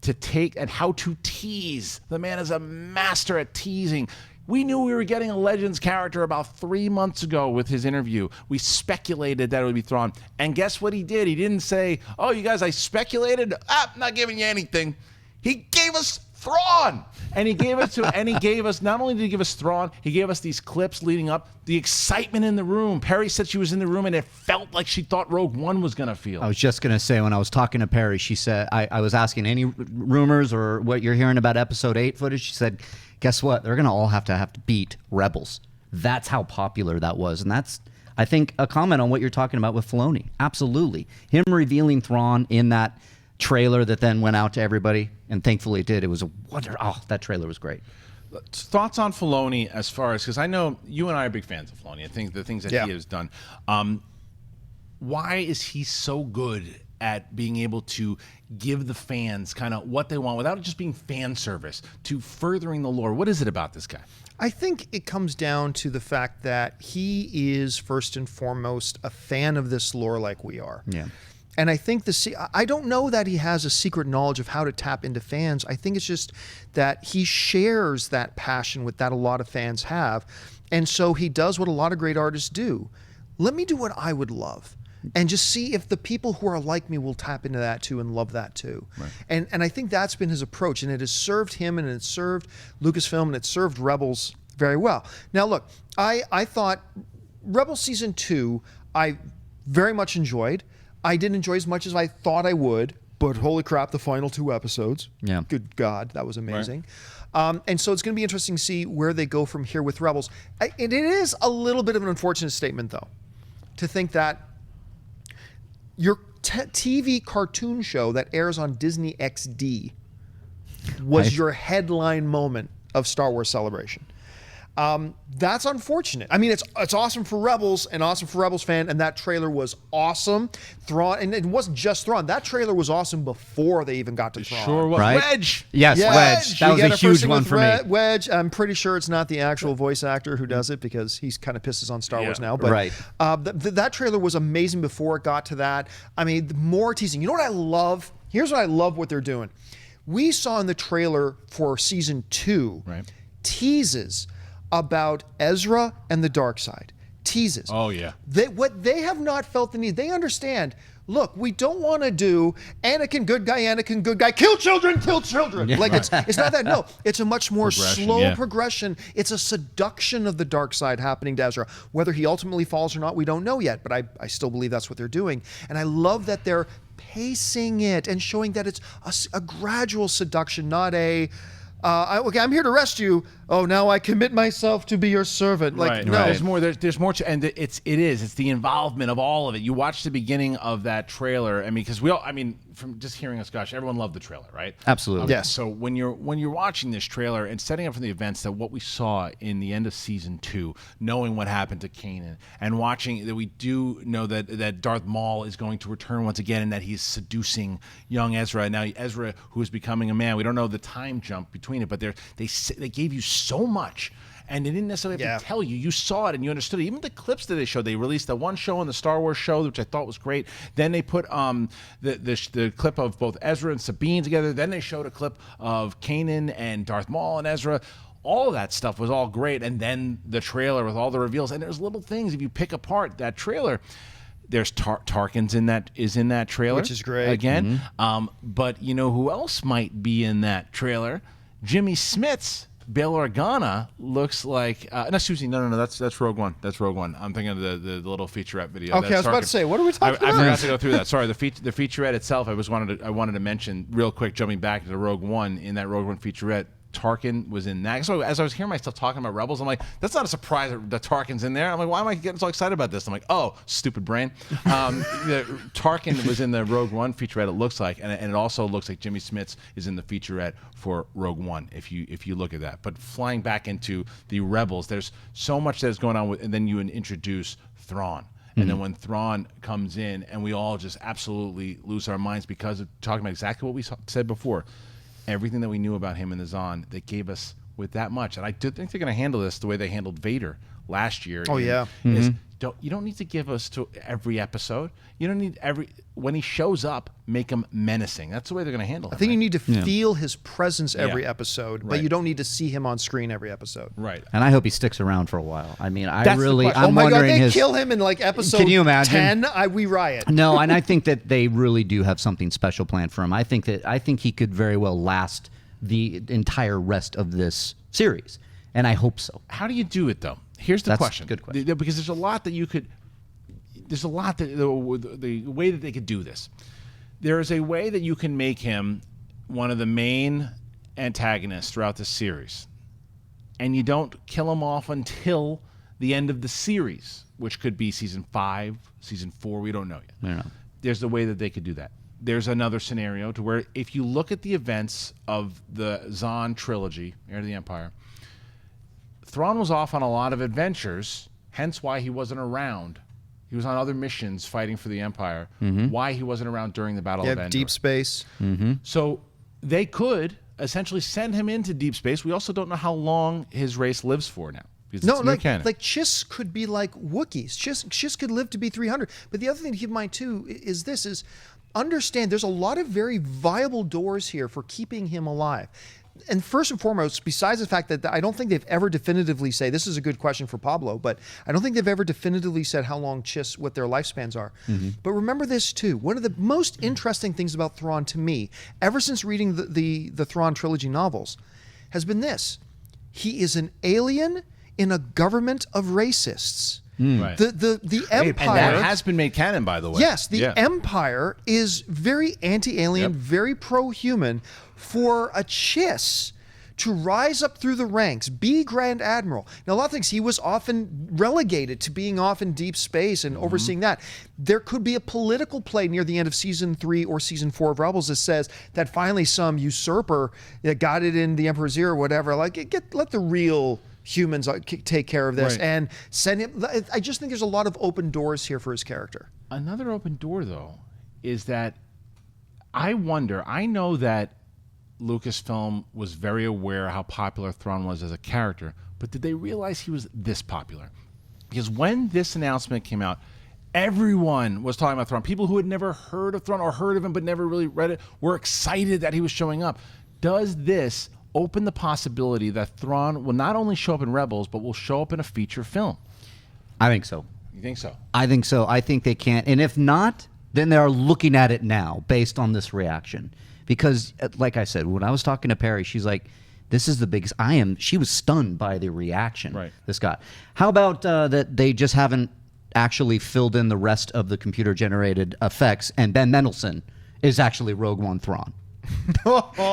to take and how to tease. The man is a master at teasing. We knew we were getting a Legends character about 3 months ago with his interview. We speculated that it would be Thrawn. And guess what he did? He didn't say, oh, you guys, I speculated. Not giving you anything. He gave us Thrawn. And he gave us not only did he give us Thrawn, he gave us these clips leading up, the excitement in the room. Perry said she was in the room and it felt like she thought Rogue One was going to feel. I was just going to say, when I was talking to Perry, she said, I was asking any rumors or what you're hearing about Episode 8 footage. She said, guess what? They're going to all have to beat Rebels. That's how popular that was. And that's, I think, a comment on what you're talking about with Filoni. Absolutely. Him revealing Thrawn in that trailer that then went out to everybody, and thankfully it did. It was a wonder. Oh, that trailer was great. Thoughts on Filoni as far as, because I know you and I are big fans of Filoni. I think the things that he has done. Why is he so good at being able to give the fans kind of what they want without it just being fan service, to furthering the lore? What is it about this guy? I think it comes down to the fact that he is first and foremost a fan of this lore like we are. Yeah. And I think I don't know that he has a secret knowledge of how to tap into fans. I think it's just that he shares that passion with that a lot of fans have. And so he does what a lot of great artists do. Let me do what I would love, and just see if the people who are like me will tap into that too and love that too. Right. And I think that's been his approach, and it has served him, and it's served Lucasfilm, and it served Rebels very well. Now look, I thought Rebels Season 2 I very much enjoyed. I didn't enjoy as much as I thought I would, but holy crap, the final 2 episodes. Yeah. Good God, that was amazing. Right. And so it's going to be interesting to see where they go from here with Rebels. And it is a little bit of an unfortunate statement, though, to think that your TV cartoon show that airs on Disney XD was your headline moment of Star Wars Celebration. That's unfortunate. I mean, it's awesome for Rebels and awesome for Rebels fan, and that trailer was awesome. Thrawn, and it wasn't just Thrawn. That trailer was awesome before they even got to Thrawn. Sure was. Right? Wedge. Yes, Wedge. That was a huge one for me. Wedge. I'm pretty sure it's not the actual voice actor who does it, because he's kind of pisses on Star Wars now. But that trailer was amazing before it got to that. I mean, more teasing. You know what I love? Here's what I love what they're doing. We saw in the trailer for Season 2 teases about Ezra and the dark side. Teases. Oh, yeah. What they have not felt the need. They understand, look, we don't want to do Anakin good guy, kill children. Yeah, like, it's not that. No, it's a much more slow progression. It's a seduction of the dark side happening to Ezra. Whether he ultimately falls or not, we don't know yet, but I still believe that's what they're doing. And I love that they're pacing it and showing that it's a gradual seduction, not a, okay, I'm here to rescue you. oh, now I commit myself to be your servant. Like, right, no. right. There's more, and it's the involvement of all of it. You watch the beginning of that trailer. I mean, because from just hearing us, gosh, everyone loved the trailer, right? Absolutely. Yes. So when you're watching this trailer and setting up for the events that what we saw in the end of season 2, knowing what happened to Kanan, and watching that we do know that Darth Maul is going to return once again, and that he's seducing young Ezra. Now Ezra, who is becoming a man, we don't know the time jump between it, but they gave you so much. And they didn't necessarily have to tell you. You saw it and you understood it. Even the clips that they showed, they released the one show on the Star Wars show, which I thought was great. Then they put the clip of both Ezra and Sabine together. Then they showed a clip of Kanan and Darth Maul and Ezra. All of that stuff was all great. And then the trailer with all the reveals. And there's little things. If you pick apart that trailer, there's Tarkin's in that trailer, which is great again. But you know who else might be in that trailer? Jimmy Smits. Bail Organa looks like no, Susie. No. That's Rogue One. That's Rogue One. I'm thinking of the little featurette video. Okay, I was about to say, what are we talking about? I forgot to go through that. Sorry, the featurette itself. I wanted to mention real quick, jumping back to the Rogue One. In that Rogue One featurette, Tarkin was in that. So as I was hearing myself talking about Rebels, I'm like, that's not a surprise that Tarkin's in there. I'm like, why am I getting so excited about this? I'm like, oh, stupid brain. Tarkin was in the Rogue One featurette, it looks like, and it also looks like Jimmy Smits is in the featurette for Rogue One, if you look at that. But flying back into the Rebels, there's so much that's going on and then you introduce Thrawn. And then when Thrawn comes in, and we all just absolutely lose our minds because of talking about exactly what we said before, everything that we knew about him in the Zahn, they gave us with that much. And I do think they're going to handle this the way they handled Vader last year. Oh, yeah. You don't need to give us to every episode. You don't need when he shows up, make him menacing. That's the way they're going to handle it. I think you need to feel his presence every Yeah. episode, but you don't need to see him on screen every episode. Right. And I hope he sticks around for a while. I mean, That's the question. I'm Oh my God, wondering they kill him in like episode Can you imagine? 10, we riot. No, and I think that they really do have something special planned for him. I think he could very well last the entire rest of this series, and I hope so. How do you do it though? Here's the That's question. a good question. Because there's a lot that you could. There's a lot that the way that they could do this. There is a way that you can make him one of the main antagonists throughout the series, and you don't kill him off until the end of the series, which could be season 5, season 4. We don't know yet. I don't know. There's a way that they could do that. There's another scenario to where if you look at the events of the Zahn trilogy, Heir to the Empire, Thrawn was off on a lot of adventures, hence why he wasn't around. He was on other missions fighting for the Empire. Why he wasn't around during the Battle of Endor. Deep space. So they could essentially send him into deep space. We also don't know how long his race lives for now. No, like Chiss could be like Wookiees. Chiss could live to be 300. But the other thing to keep in mind too is understand there's a lot of very viable doors here for keeping him alive. And first and foremost, besides the fact that I don't think they've ever definitively say, this is a good question for Pablo, but I don't think they've ever definitively said how long Chiss, what their lifespans are. But remember this too, one of the most interesting things about Thrawn to me, ever since reading the Thrawn trilogy novels, has been this. He is an alien in a government of racists. Right. The Empire, and that has been made canon, by the way. Yes, the Empire is very anti-alien, very pro-human. For a Chiss to rise up through the ranks, be Grand Admiral. Now, a lot of things, he was often relegated to being off in deep space and overseeing that. There could be a political play near the end of season 3 or season 4 of Rebels that says that finally some usurper that got it in the Emperor's ear or whatever, like let the real humans take care of this and send him. I just think there's a lot of open doors here for his character. Another open door, though, is that I know that Lucasfilm was very aware how popular Thrawn was as a character, but did they realize he was this popular? Because when this announcement came out, everyone was talking about Thrawn. People who had never heard of Thrawn or heard of him but never really read it were excited that he was showing up. Does this open the possibility that Thrawn will not only show up in Rebels, but will show up in a feature film? I think so. You think so? I think so. I think they can. And if not, then they're looking at it now based on this reaction. Because, like I said, when I was talking to Perry, she's like, this is the biggest. She was stunned by the reaction this got. How about that they just haven't actually filled in the rest of the computer-generated effects, and Ben Mendelsohn is actually Rogue One Thrawn?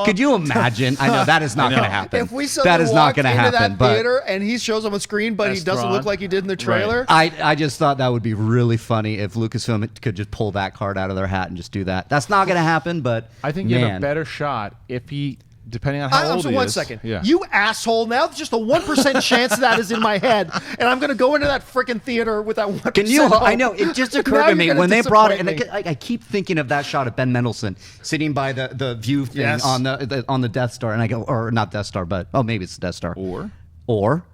Could you imagine? I know that is not going to happen. If we suddenly walk into that theater and he shows up on screen, but he doesn't look like he did in the trailer. Right. I just thought that would be really funny if Lucasfilm could just pull that card out of their hat and just do that. That's not going to happen, but I think you have a better shot if he, depending on how old he is. One second. Yeah. You asshole. Now just a 1% chance that is in my head. And I'm going to go into that freaking theater with that 1%. Can you? I know. It just occurred to me when they brought it. And I keep thinking of that shot of Ben Mendelsohn sitting by the view thing on the Death Star. And I go, or not Death Star, but, maybe it's the Death Star. Or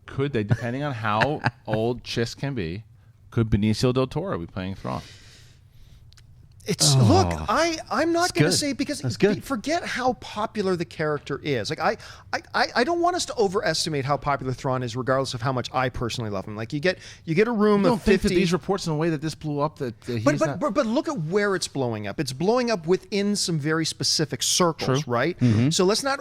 could they, depending on how old Chiss can be, could Benicio del Toro be playing Thrawn? Look, I'm not going to say, because forget how popular the character is. Like I don't want us to overestimate how popular Thrawn is, regardless of how much I personally love him. Like you get a room of 50. Think that these reports in the way that this blew up that he's but look at where it's blowing up. It's blowing up within some very specific circles, right? Mm-hmm. So let's not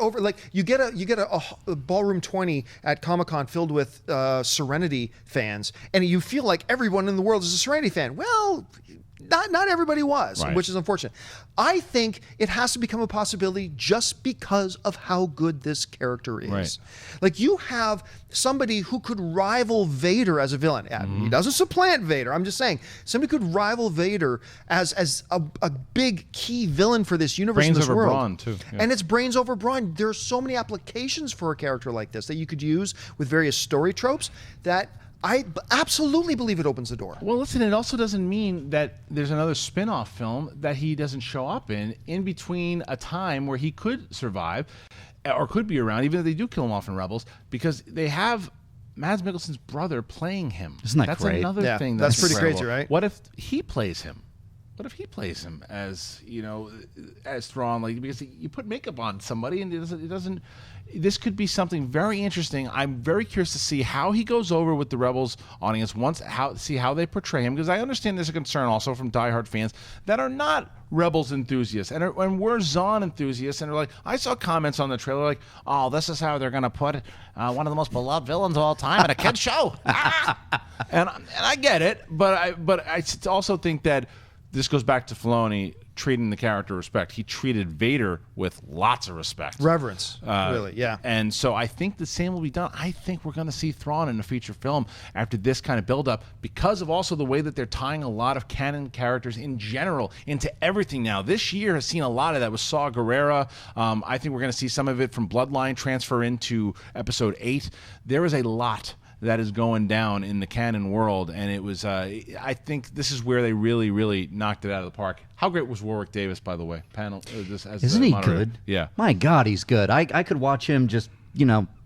you get a ballroom 20 at Comic-Con filled with Serenity fans, and you feel like everyone in the world is a Serenity fan. Well, not everybody was, which is unfortunate. I think it has to become a possibility just because of how good this character is. Right. Like, you have somebody who could rival Vader as a villain. Mm-hmm. He doesn't supplant Vader. I'm just saying somebody could rival Vader as a big key villain for this universe, brains in this over world. brawn too. Yeah. And it's brains over brawn. There are so many applications for a character like this that you could use with various story tropes that I absolutely believe it opens the door. Well, listen, it also doesn't mean that there's another spin-off film that he doesn't show up in between a time where he could survive or could be around, even if they do kill him off in Rebels, because they have Mads Mikkelsen's brother playing him. Isn't that great? That's another thing. That's pretty incredible. crazy, right? What if he plays him? What if he plays him as Thrawn? Like, because you put makeup on somebody and it doesn't. This could be something very interesting. I'm very curious to see how he goes over with the Rebels audience see how they portray him, because I understand there's a concern also from diehard fans that are not Rebels enthusiasts and we're Zahn enthusiasts, and they're like, I saw comments on the trailer like, oh, this is how they're going to put one of the most beloved villains of all time in a kid's show. and I get it, but I also think that this goes back to Filoni treating the character with respect. He treated Vader with lots of respect. Reverence, really, yeah. And so I think the same will be done. I think we're going to see Thrawn in a feature film after this kind of build-up, because of also the way that they're tying a lot of canon characters in general into everything now. This year has seen a lot of that with Saw Gerrera. I think we're going to see some of it from Bloodline transfer into Episode 8. There is a lot that is going down in the canon world, and it was I think this is where they really, really knocked it out of the park. How great was Warwick Davis, by the way? Isn't he good? Yeah. My God, he's good. I could watch him just,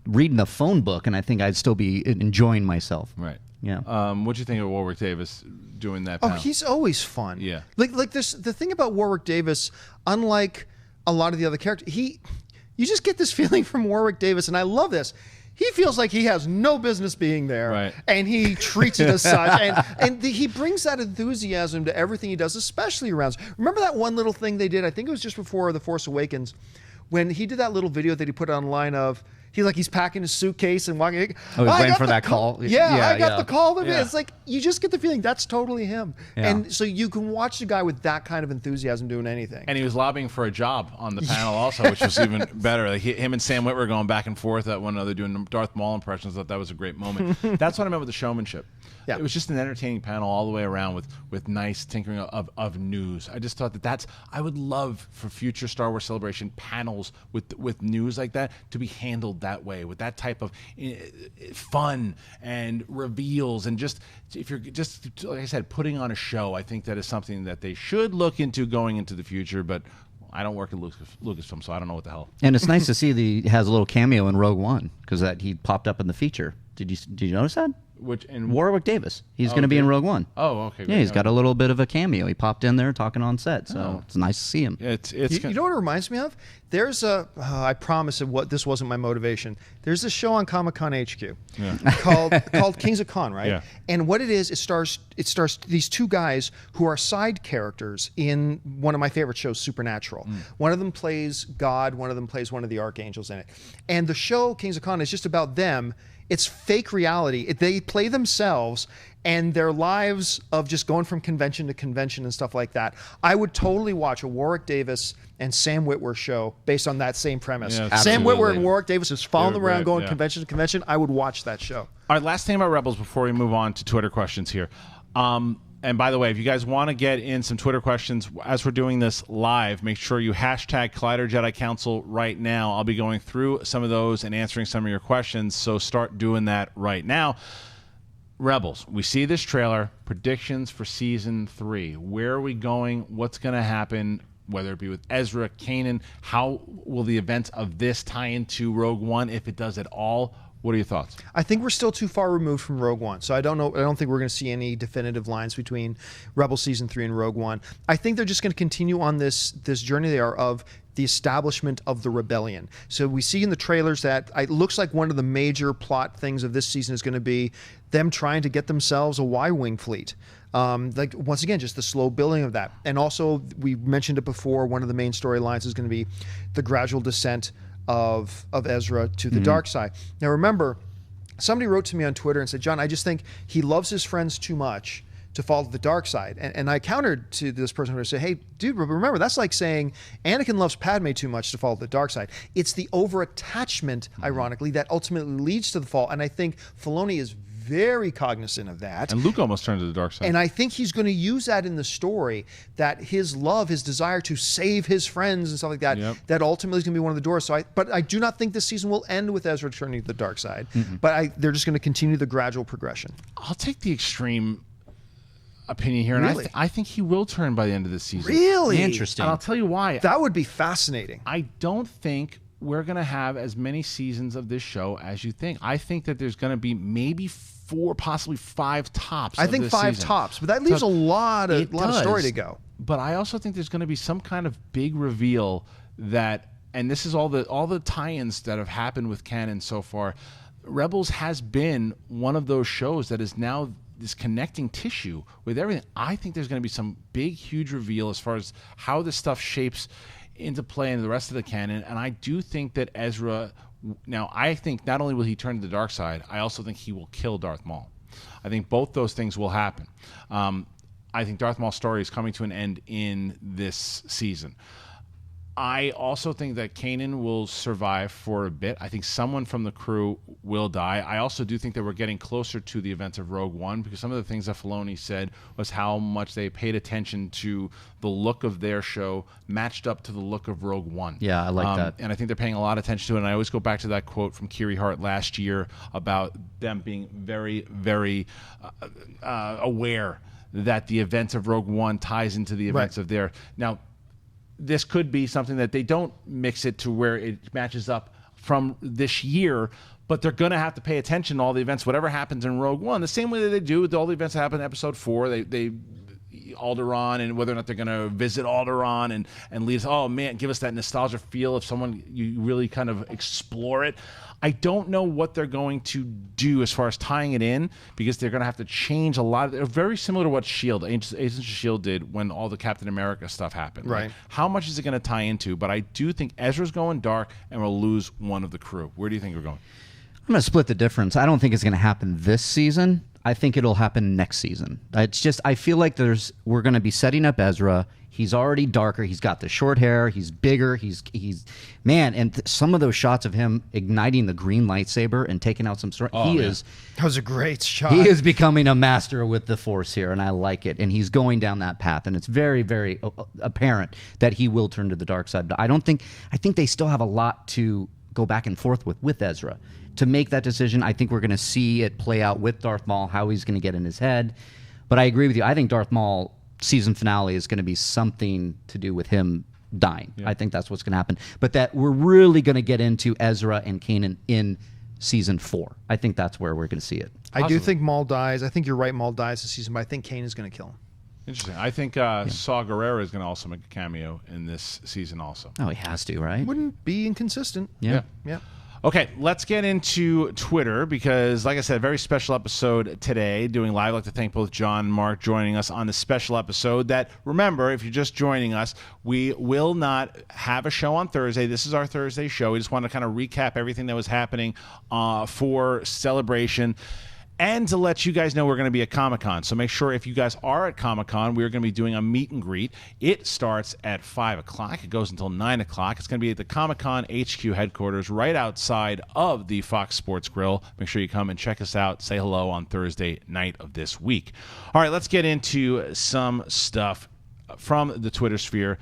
reading a phone book, and I think I'd still be enjoying myself. Right. Yeah. What'd you think of Warwick Davis doing that panel? Oh, he's always fun. Yeah. Like this, the thing about Warwick Davis, unlike a lot of the other characters, you just get this feeling from Warwick Davis, and I love this. He feels like he has no business being there, and he treats it as such. And he brings that enthusiasm to everything he does, especially around. Remember that one little thing they did? I think it was just before The Force Awakens, when he did that little video that he put online of he's packing his suitcase and walking. Oh, he's waiting for that call. Yeah, I got the call. It's like you just get the feeling that's totally him. Yeah. And so you can watch the guy with that kind of enthusiasm doing anything. And he was lobbying for a job on the panel also, which was even better. Like him and Sam Witwer were going back and forth at one another doing Darth Maul impressions. I thought that was a great moment. That's what I meant with the showmanship. Yeah. It was just an entertaining panel all the way around with nice tinkering of news. I just thought I would love for future Star Wars Celebration panels with news like that to be handled that way, with that type of fun and reveals, and just if you're just, like I said, putting on a show. I think that is something that they should look into going into the future, but I don't work at Lucasfilm, so I don't know what the hell. And it's nice to see that he has a little cameo in Rogue One, because he popped up in the feature. Did you notice that? Warwick Davis. He's going to be in Rogue One. Oh, okay. Yeah, he's got a little bit of a cameo. He popped in there talking on set, so it's nice to see him. You know what it reminds me of? There's I promise this wasn't my motivation. There's a show on Comic-Con HQ called Kings of Con, right? Yeah. And what it is, it stars these two guys who are side characters in one of my favorite shows, Supernatural. One of them plays God, one of them plays one of the archangels in it. And the show Kings of Con is just about them It's fake reality. They play themselves and their lives of just going from convention to convention and stuff like that. I would totally watch a Warwick Davis and Sam Witwer show based on that same premise. Yeah, Sam absolutely. Witwer and Warwick Davis is following them around, going yeah. convention to convention. I would watch that show. All right, last thing about Rebels before we move on to Twitter questions here. And by the way, if you guys want to get in some Twitter questions as we're doing this live, make sure you hashtag Collider Jedi Council right now. I'll be going through some of those and answering some of your questions, so start doing that right now. Rebels, we see this trailer. Predictions for Season 3. Where are we going? What's going to happen? Whether it be with Ezra, Kanan, how will the events of this tie into Rogue One, if it does at all? What are your thoughts? I think we're still too far removed from Rogue One, so I don't know. I don't think we're going to see any definitive lines between Rebel Season 3 and Rogue One. I think they're just going to continue on this journey they are of the establishment of the rebellion. So we see in the trailers that it looks like one of the major plot things of this season is going to be them trying to get themselves a Y-wing fleet. Like once again, just the slow building of that, and also we mentioned it before. One of the main storylines is going to be the gradual descent of Ezra to the dark side. Now remember, somebody wrote to me on Twitter and said, John, I just think he loves his friends too much to fall to the dark side. And I countered to this person who said, hey, dude, remember, that's like saying Anakin loves Padme too much to fall to the dark side. It's the over-attachment, ironically, that ultimately leads to the fall. And I think Filoni is very cognizant of that. And Luke almost turned to the dark side. And I think he's going to use that in the story, that his love, his desire to save his friends and stuff like that, that ultimately is going to be one of the doors. But I do not think this season will end with Ezra turning to the dark side. But they're just going to continue the gradual progression. I'll take the extreme opinion here, and Really? I think he will turn by the end of this season. Really? Interesting. And I'll tell you why. That would be fascinating. I don't think we're going to have as many seasons of this show as you think. I think that there's going to be maybe 4, possibly 5 tops. I think 5 season. tops, but that leaves So a lot of it story does, to go. But I also think there's going to be some kind of big reveal that, and this is all the tie-ins that have happened with canon so far. Rebels has been one of those shows that is now this connecting tissue with everything. I think there's going to be some big, huge reveal as far as how this stuff shapes into play in the rest of the canon. And I do think that Ezra, now I think not only will he turn to the dark side, I also think he will kill Darth Maul. I think both those things will happen. I think Darth Maul's story is coming to an end in this season. I also think that Kanan will survive for a bit. I think someone from the crew will die. I also do think that we're getting closer to the events of Rogue One, because some of the things that Filoni said was how much they paid attention to the look of their show matched up to the look of Rogue One. Yeah, I like that. And I think they're paying a lot of attention to it. And I always go back to that quote from Kiri Hart last year about them being very, very aware that the events of Rogue One ties into the events of their... Now, this could be something that they don't mix it to where it matches up from this year, but they're going to have to pay attention to all the events, whatever happens in Rogue One, the same way that they do with all the events that happen in Episode 4. They Alderaan, and whether or not they're going to visit Alderaan and leave us, oh man, give us that nostalgia feel if someone, you really kind of explore it. I don't know what they're going to do as far as tying it in, because they're going to have to change a lot. They're very similar to what Agents of S.H.I.E.L.D. did when all the Captain America stuff happened. Right. Like, how much is it going to tie into? But I do think Ezra's going dark, and we'll lose one of the crew. Where do you think we're going? I'm going to split the difference. I don't think it's going to happen this season. I think it'll happen next season. It's just, I feel like we're going to be setting up Ezra. He's already darker. He's got the short hair. He's bigger. He's man. And some of those shots of him igniting the green lightsaber and taking out some that was a great shot. He is becoming a master with the Force here, and I like it. And he's going down that path, and it's very, very apparent that he will turn to the dark side. But I think they still have a lot to go back and forth with Ezra to make that decision. I think we're going to see it play out with Darth Maul, how he's going to get in his head. But I agree with you. I think Darth Maul season finale is going to be something to do with him dying. I think that's what's going to happen. But that we're really going to get into Ezra and Kanan in season 4. I think that's where we're going to see it. I do think Maul dies. I think you're right, Maul dies this season, but I think Kanan's going to kill him. Interesting. I think Saw Gerrera is going to also make a cameo in this season also. Oh, he has to, right? Wouldn't be inconsistent. Yeah. Yeah. Okay, let's get into Twitter because, like I said, a very special episode today doing live. I'd like to thank both John and Mark joining us on this special episode that, remember, if you're just joining us, we will not have a show on Thursday. This is our Thursday show. We just want to kind of recap everything that was happening for Celebration. And to let you guys know, we're going to be at Comic-Con. So make sure if you guys are at Comic-Con, we're going to be doing a meet and greet. It starts at 5 o'clock. It goes until 9 o'clock. It's going to be at the Comic-Con HQ headquarters right outside of the Fox Sports Grill. Make sure you come and check us out. Say hello on Thursday night of this week. All right, let's get into some stuff from the Twitter sphere.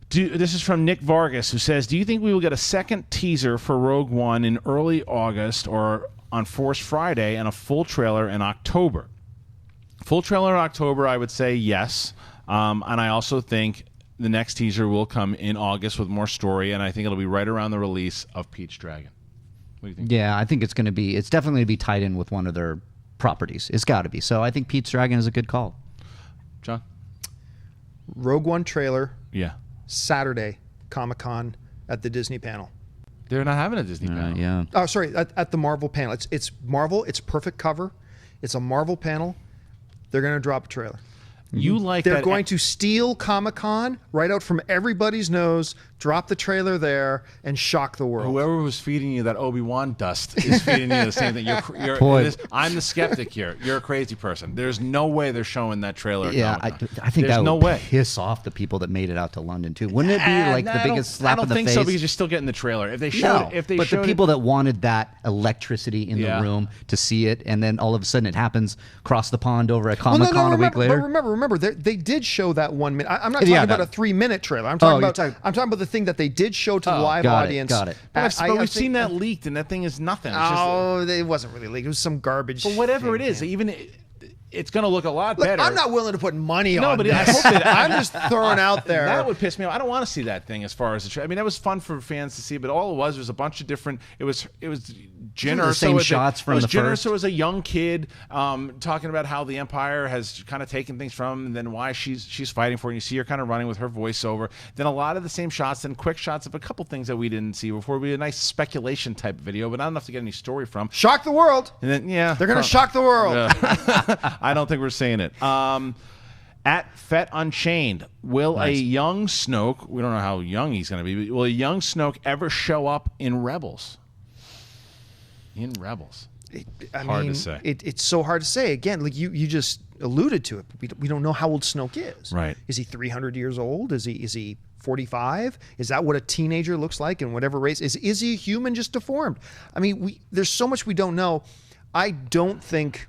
This is from Nick Vargas, who says, do you think we will get a second teaser for Rogue One in early August or on Force Friday and a full trailer in October? Full trailer in October, I would say yes. And I also think the next teaser will come in August with more story, and I think it'll be right around the release of Pete's Dragon. What do you think? Yeah, I think it's definitely going to be tied in with one of their properties. It's got to be. So I think Pete's Dragon is a good call. John? Rogue One trailer. Yeah. Saturday, Comic-Con at the Disney panel. They're not having a Disney panel. Yeah. Oh, sorry, at the Marvel panel. It's Marvel. It's perfect cover. It's a Marvel panel. They're going to drop a trailer. You like They're that? going to steal Comic-Con right out from everybody's nose, drop the trailer there, and shock the world. Whoever was feeding you that Obi-Wan dust is feeding you the same thing. Boy. I'm the skeptic here. You're a crazy person. There's no way they're showing that trailer. Yeah, I think There's that no would way. piss off the people that made it out to London too. Wouldn't it be like the biggest slap in the face? I don't think so because you're still getting the trailer. If they showed, No, but the people that wanted that electricity in the room to see it, and then all of a sudden it happens across the pond over at Comic-Con a week later. But remember, they did show that 1 minute. I'm not talking about a 3-minute trailer. I'm talking about the thing that they did show to the live audience. Got it. But we've seen that leaked, and that thing is nothing. It's it wasn't really leaked. It was some garbage. But whatever it is, it's going to look a lot better. I'm not willing to put money on No, but this. I hope that I'm just throwing out there. That would piss me off. I don't want to see that thing as far as the trailer. I mean, that was fun for fans to see, but all it was a bunch of different. It was Jyn the same shots from the first. So it was a young kid talking about how the Empire has kind of taken things from him, and then why she's fighting for it. And you see her kind of running with her voiceover. Then a lot of the same shots, then quick shots of a couple things that we didn't see before. We had a nice speculation type video, but not enough to get any story from. Shock the world. And then they're going to shock the world. I don't think we're saying it. At Fett Unchained, will a young Snoke, we don't know how young he's going to be, but will a young Snoke ever show up in Rebels? Hard to say. It's so hard to say. Again, like you just alluded to it. We don't know how old Snoke is. Right. Is he 300 years old? Is he 45? Is that what a teenager looks like in whatever race? Is he a human just deformed? I mean, there's so much we don't know. I don't think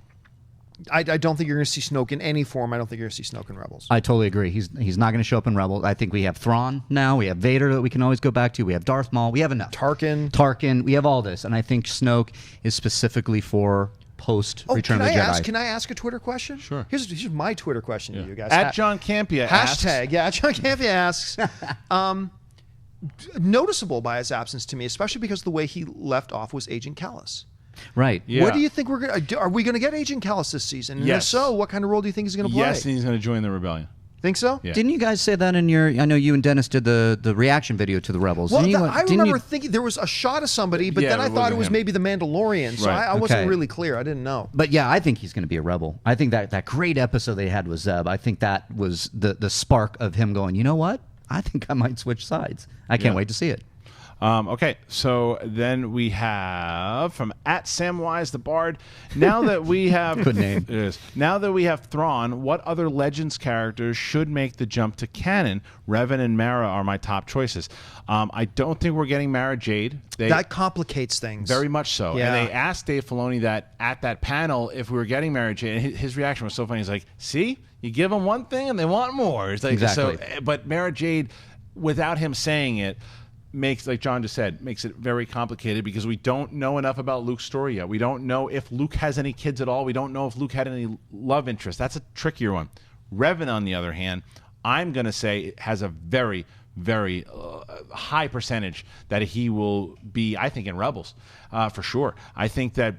you're going to see Snoke in any form. I don't think you're going to see Snoke in Rebels. I totally agree. He's not going to show up in Rebels. I think we have Thrawn now. We have Vader that we can always go back to. We have Darth Maul. We have enough. Tarkin. We have all this. And I think Snoke is specifically for post-Return of the Jedi. Can I ask a Twitter question? Sure. Here's my Twitter question to you guys. At John Campea asks. John Campea asks. Noticeable by his absence to me, especially because the way he left off was Agent Kallus. Right. Yeah. What do you think are we going to get Agent Kallus this season? And yes. if so, what kind of role do you think he's going to play? Yes, and he's going to join the rebellion. Think so? Yeah. Didn't you guys say that in your? I know you and Dennis did the reaction video to the Rebels. Well, I remember thinking there was a shot of somebody, but then I thought it was maybe the Mandalorian, so I wasn't really clear. I didn't know. But yeah, I think he's going to be a rebel. I think that great episode they had with Zeb, I think that was the spark of him going, you know what? I think I might switch sides. I can't wait to see it. Okay, so then we have from at Samwise the Bard. Now that we have good name, it is. Now that we have Thrawn, what other Legends characters should make the jump to canon? Revan and Mara are my top choices. I don't think we're getting Mara Jade. That complicates things very much so. Yeah. And they asked Dave Filoni that at that panel if we were getting Mara Jade. And his reaction was so funny. He's like, "See, you give them one thing and they want more." It's like, exactly. So, but Mara Jade, without him saying it, makes, like John just said, makes it very complicated because we don't know enough about Luke's story yet. We don't know if Luke has any kids at all. We don't know if Luke had any love interest. That's a trickier one. Revan, on the other hand, I'm going to say has a very, very high percentage that he will be, I think, in Rebels for sure. I think that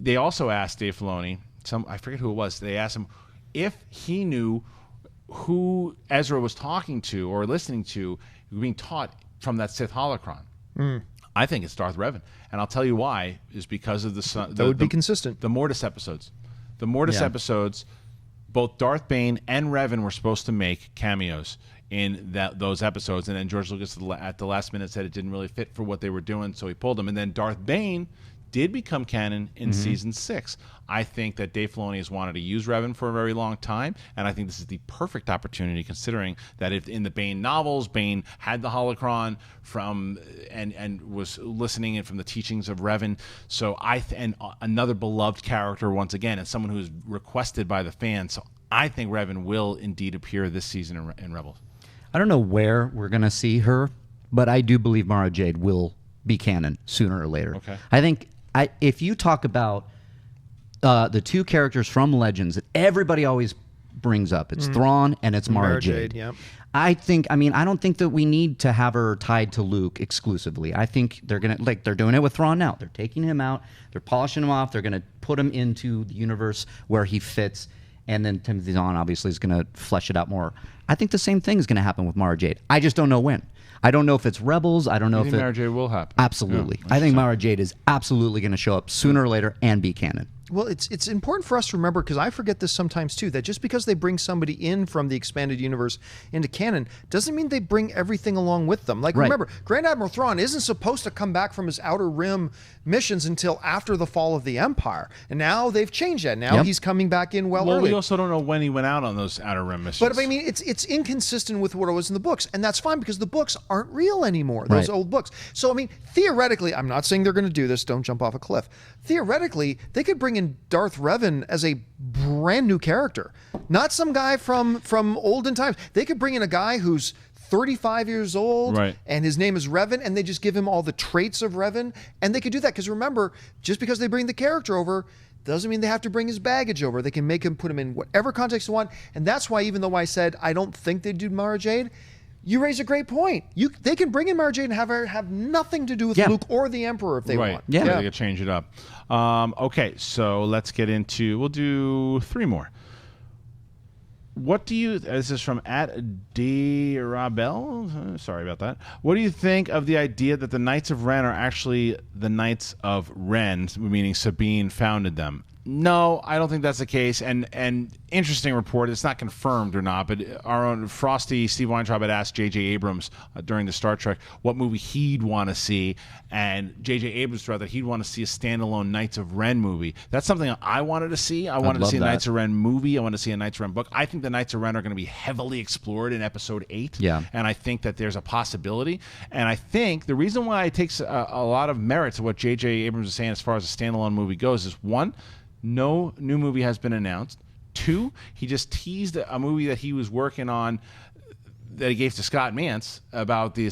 they also asked Dave Filoni, I forget who it was, they asked him if he knew who Ezra was talking to or listening to, being taught from that Sith holocron. I think it's Darth Revan, and I'll tell you why. Is because of that would be consistent. The Mortis episodes. The Mortis episodes, both Darth Bane and Revan were supposed to make cameos in those episodes, and then George Lucas at the last minute said it didn't really fit for what they were doing, so he pulled them. And then Darth Bane did become canon in season 6. I think that Dave Filoni has wanted to use Revan for a very long time, and I think this is the perfect opportunity, considering that if in the Bane novels, Bane had the holocron from and was listening in from the teachings of Revan. So and another beloved character once again, and someone who is requested by the fans. So I think Revan will indeed appear this season in Rebels. I don't know where we're going to see her, but I do believe Mara Jade will be canon sooner or later. Okay. I think if you talk about the two characters from Legends that everybody always brings up, it's Thrawn and it's Mara Jade. Yeah. I don't think that we need to have her tied to Luke exclusively. I think they're they're doing it with Thrawn now. They're taking him out, they're polishing him off, they're gonna put him into the universe where he fits, and then Timothy Zahn obviously is gonna flesh it out more. I think the same thing is gonna happen with Mara Jade. I just don't know when. I don't know if it's Rebels. I don't know if Mara Jade will happen. Absolutely. Yeah, I think Mara Jade is absolutely going to show up sooner or later and be canon. Well, it's important for us to remember, because I forget this sometimes too, that just because they bring somebody in from the expanded universe into canon doesn't mean they bring everything along with them. Like, remember, Grand Admiral Thrawn isn't supposed to come back from his Outer Rim missions until after the fall of the Empire. And now they've changed that. Now he's coming back in early. We also don't know when he went out on those Outer Rim missions. But I mean, it's inconsistent with what it was in the books. And that's fine, because the books aren't real anymore, those old books. So, I mean, theoretically, I'm not saying they're going to do this. Don't jump off a cliff. Theoretically, they could bring in Darth Revan as a brand new character, not some guy from olden times. They could bring in a guy who's 35 years old, and his name is Revan, and they just give him all the traits of Revan, and they could do that. Because remember, just because they bring the character over doesn't mean they have to bring his baggage over. They can make him, put him in whatever context they want. And that's why, even though I said I don't think they'd do Mara Jade, you raise a great point. They can bring in Mara Jade and have her have nothing to do with Luke or the Emperor if they want. Yeah, they could change it up. Okay, so let's get into. We'll do 3 more. What do you? This is from @DRabel. Sorry about that. What do you think of the idea that the Knights of Ren are actually the Knights of Ren, meaning Sabine founded them? No, I don't think that's the case. And interesting report. It's not confirmed or not, but our own Frosty Steve Weintraub had asked J.J. Abrams during the Star Trek what movie he'd want to see, and J.J. Abrams thought that he'd want to see a standalone Knights of Ren movie. That's something I wanted to see. I wanted to see a Knights of Ren movie. I wanted to see a Knights of Ren book. I think the Knights of Ren are going to be heavily explored in Episode 8. Yeah. And I think that there's a possibility. And I think the reason why it takes a lot of merit to what J.J. Abrams is saying as far as a standalone movie goes is, 1, no new movie has been announced. 2, he just teased a movie that he was working on that he gave to Scott Mantz about the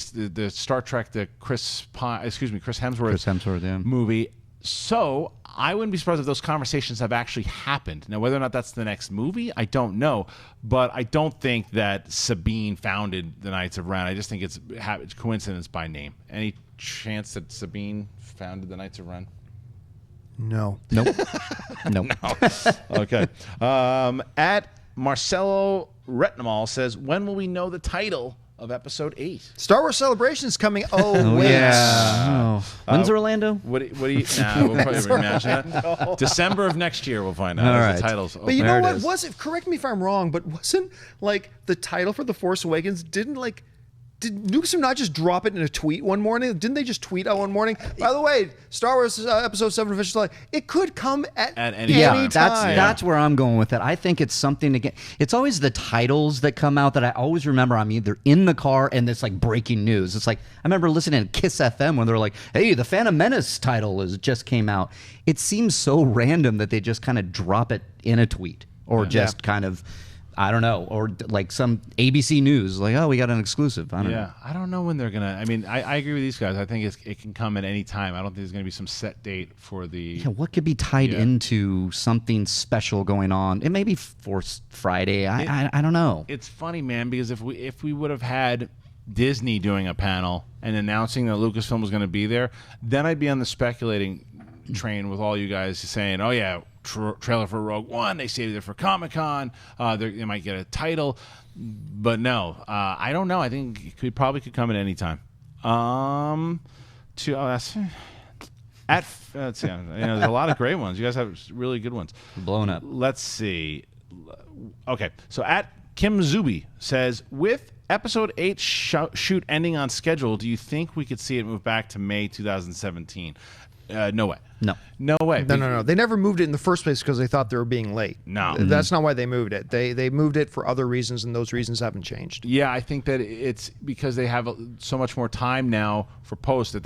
Star Trek, the Chris Hemsworth movie. So I wouldn't be surprised if those conversations have actually happened. Now, whether or not that's the next movie, I don't know. But I don't think that Sabine founded the Knights of Ren. I just think it's coincidence by name. Any chance that Sabine founded the Knights of Ren? No. Nope. Nope. No. Okay. At Marcelo Retnamal says, when will we know the title of Episode 8? Star Wars Celebration's coming. Oh, wait. Yeah. When's Orlando? What do you? Nah, we'll probably imagine that. December of next year, we'll find out. All right. The titles. But you know what? Was it? Correct me if I'm wrong, but wasn't like the title for The Force Awakens? Did Lucasfilm not just drop it in a tweet one morning? Didn't they just tweet out one morning? By the way, Star Wars Episode 7 official title. It could come at any time. That's where I'm going with it. I think it's something to get. It's always the titles that come out that I always remember. I'm either in the car and it's like breaking news. It's like I remember listening to Kiss FM when they're like, "Hey, the Phantom Menace title just came out." It seems so random that they just kind of drop it in a tweet or kind of. I don't know, or like some ABC News, like, oh, we got an exclusive. I don't know. I don't know when they're going to. I mean, I agree with these guys. I think it can come at any time. I don't think there's going to be some set date for the. Yeah, what could be tied into something special going on? It may be Force Friday. I don't know. It's funny, man, because if we would have had Disney doing a panel and announcing that Lucasfilm was going to be there, then I'd be on the speculating train with all you guys saying, oh, yeah, trailer for Rogue One, they saved it for Comic-Con, they might get a title, but no, I don't know. I think it probably could come at any time. two. Oh, that's let's see. There's a lot of great ones. You guys have really good ones. Blown up. Let's see. Okay, so at Kim Zuby says, with episode 8 shoot ending on schedule, do you think we could see it move back to May 2017? No way. No way. No. They never moved it in the first place because they thought they were being late. No. That's not why they moved it. They moved it for other reasons, and those reasons haven't changed. Yeah, I think that it's because they have so much more time now for post that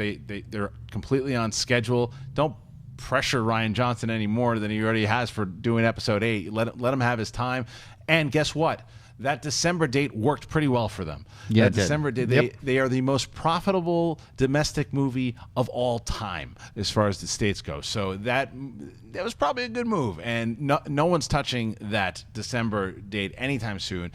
they're completely on schedule. Don't pressure Rian Johnson any more than he already has for doing episode 8. Let him have his time. And guess what? That December date worked pretty well for them. Yeah, that December date, they are the most profitable domestic movie of all time as far as the States go. So that was probably a good move. And no one's touching that December date anytime soon.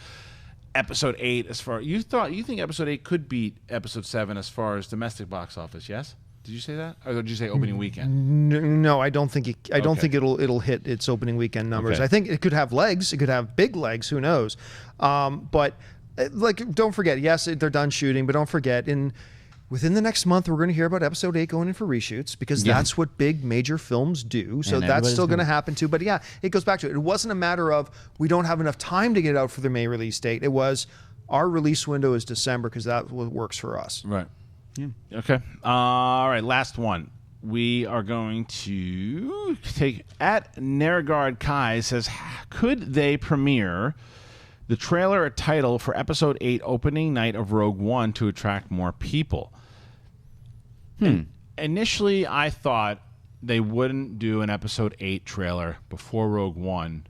Episode 8, as far you think episode 8 could beat episode 7 as far as domestic box office? Yes. Did you say that, or did you say opening weekend? No, I don't think I don't think it'll hit its opening weekend numbers. Okay. I think it could have legs. It could have big legs. Who knows? But don't forget. Yes, they're done shooting, but don't forget. Within the next month, we're going to hear about episode 8 going in for reshoots because that's what big major films do. So that's still going to happen too. But yeah, it goes back to it. It wasn't a matter of we don't have enough time to get it out for the May release date. It was our release window is December because that works for us. Right. Yeah. Okay. All right. Last one. We are going to take at Nergard Kai says, could they premiere the trailer or title for episode 8 opening night of Rogue One to attract more people? Initially, I thought they wouldn't do an episode 8 trailer before Rogue One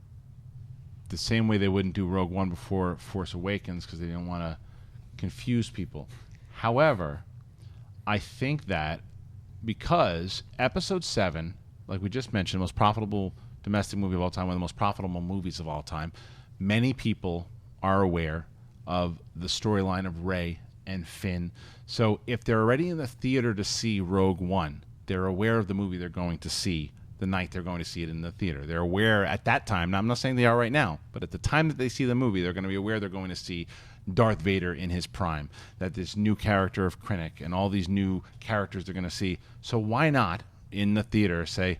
the same way they wouldn't do Rogue One before Force Awakens because they didn't want to confuse people. However, I think that because episode 7, like we just mentioned, the most profitable domestic movie of all time, one of the most profitable movies of all time, many people are aware of the storyline of Rey and Finn. So if they're already in the theater to see Rogue One, they're aware of the movie they're going to see the night they're going to see it in the theater. They're aware at that time, now I'm not saying they are right now, but at the time that they see the movie, they're going to be aware they're going to see Darth Vader in his prime, that this new character of Krennic and all these new characters they're going to see. So why not, in the theater, say,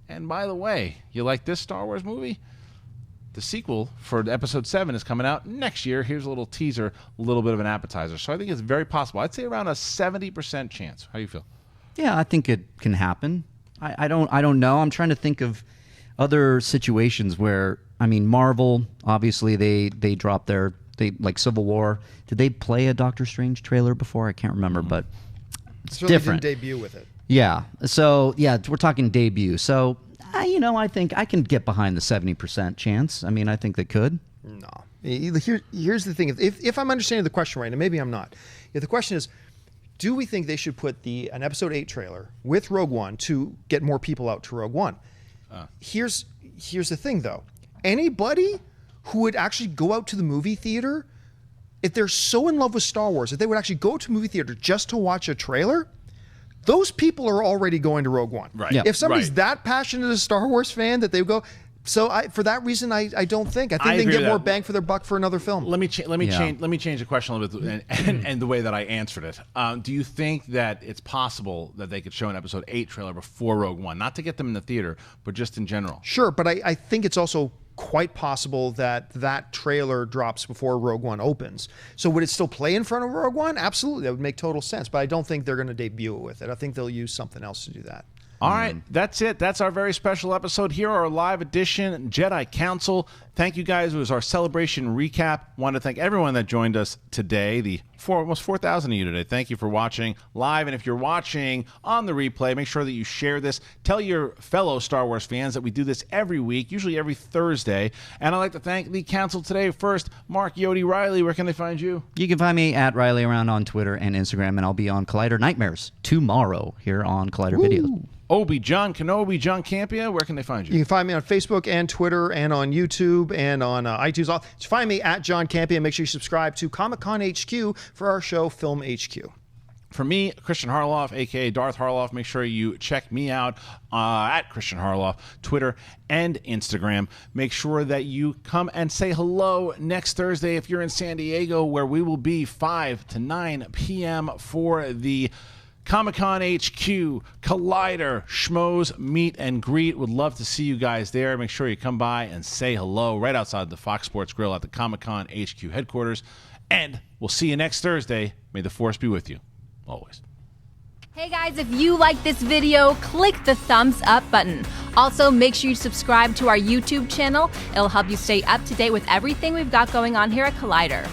and by the way, you like this Star Wars movie? The sequel for episode 7 is coming out next year. Here's a little teaser, a little bit of an appetizer. So I think it's very possible. I'd say around a 70% chance. How do you feel? Yeah, I think it can happen. I don't know. I'm trying to think of other situations where, I mean, Marvel, obviously they dropped their, like Civil War. Did they play a Doctor Strange trailer before? I can't remember, but it's different. Didn't debut with it. Yeah. So, yeah, we're talking debut. So, I think I can get behind the 70% chance. I mean, I think they could. No. Here's the thing. If I'm understanding the question right, and maybe I'm not. If the question is, do we think they should put an episode 8 trailer with Rogue One to get more people out to Rogue One? Here's the thing, though. Anybody who would actually go out to the movie theater, if they're so in love with Star Wars, that they would actually go to a movie theater just to watch a trailer, those people are already going to Rogue One. Right. Yeah. If somebody's that passionate a Star Wars fan that they go, for that reason, I don't think. I think they can get more bang for their buck for another film. Let me change the question a little bit and the way that I answered it. Do you think that it's possible that they could show an episode 8 trailer before Rogue One, not to get them in the theater, but just in general? Sure, but I think it's also quite possible that trailer drops before Rogue One opens. So would it still play in front of Rogue One? Absolutely, that would make total sense. But I don't think they're going to debut it with it. I think they'll use something else to do that. All right, that's it. That's our very special episode here, our live edition Jedi Council. Thank you guys. It was our celebration recap. Want to thank everyone that joined us today. Almost 4,000 of you today. Thank you for watching live. And if you're watching on the replay, make sure that you share this. Tell your fellow Star Wars fans that we do this every week, usually every Thursday. And I'd like to thank the council today. First, Mark Yodi Reilly. Where can they find you? You can find me at Reilly Around on Twitter and Instagram, and I'll be on Collider Nightmares tomorrow here on Collider Videos. Obi-John Kenobi, John Campea, where can they find you? You can find me on Facebook and Twitter and on YouTube and on iTunes. Just find me at John Campea. Make sure you subscribe to Comic-Con HQ for our show, Film HQ. For me, Kristian Harloff, a.k.a. Darth Harloff, make sure you check me out at Kristian Harloff, Twitter and Instagram. Make sure that you come and say hello next Thursday if you're in San Diego, where we will be 5 to 9 p.m. for the Comic-Con HQ, Collider, Schmoes, Meet and Greet. Would love to see you guys there. Make sure you come by and say hello right outside the Fox Sports Grill at the Comic-Con HQ headquarters. And we'll see you next Thursday. May the Force be with you, always. Hey guys, if you like this video, click the thumbs up button. Also, make sure you subscribe to our YouTube channel. It'll help you stay up to date with everything we've got going on here at Collider.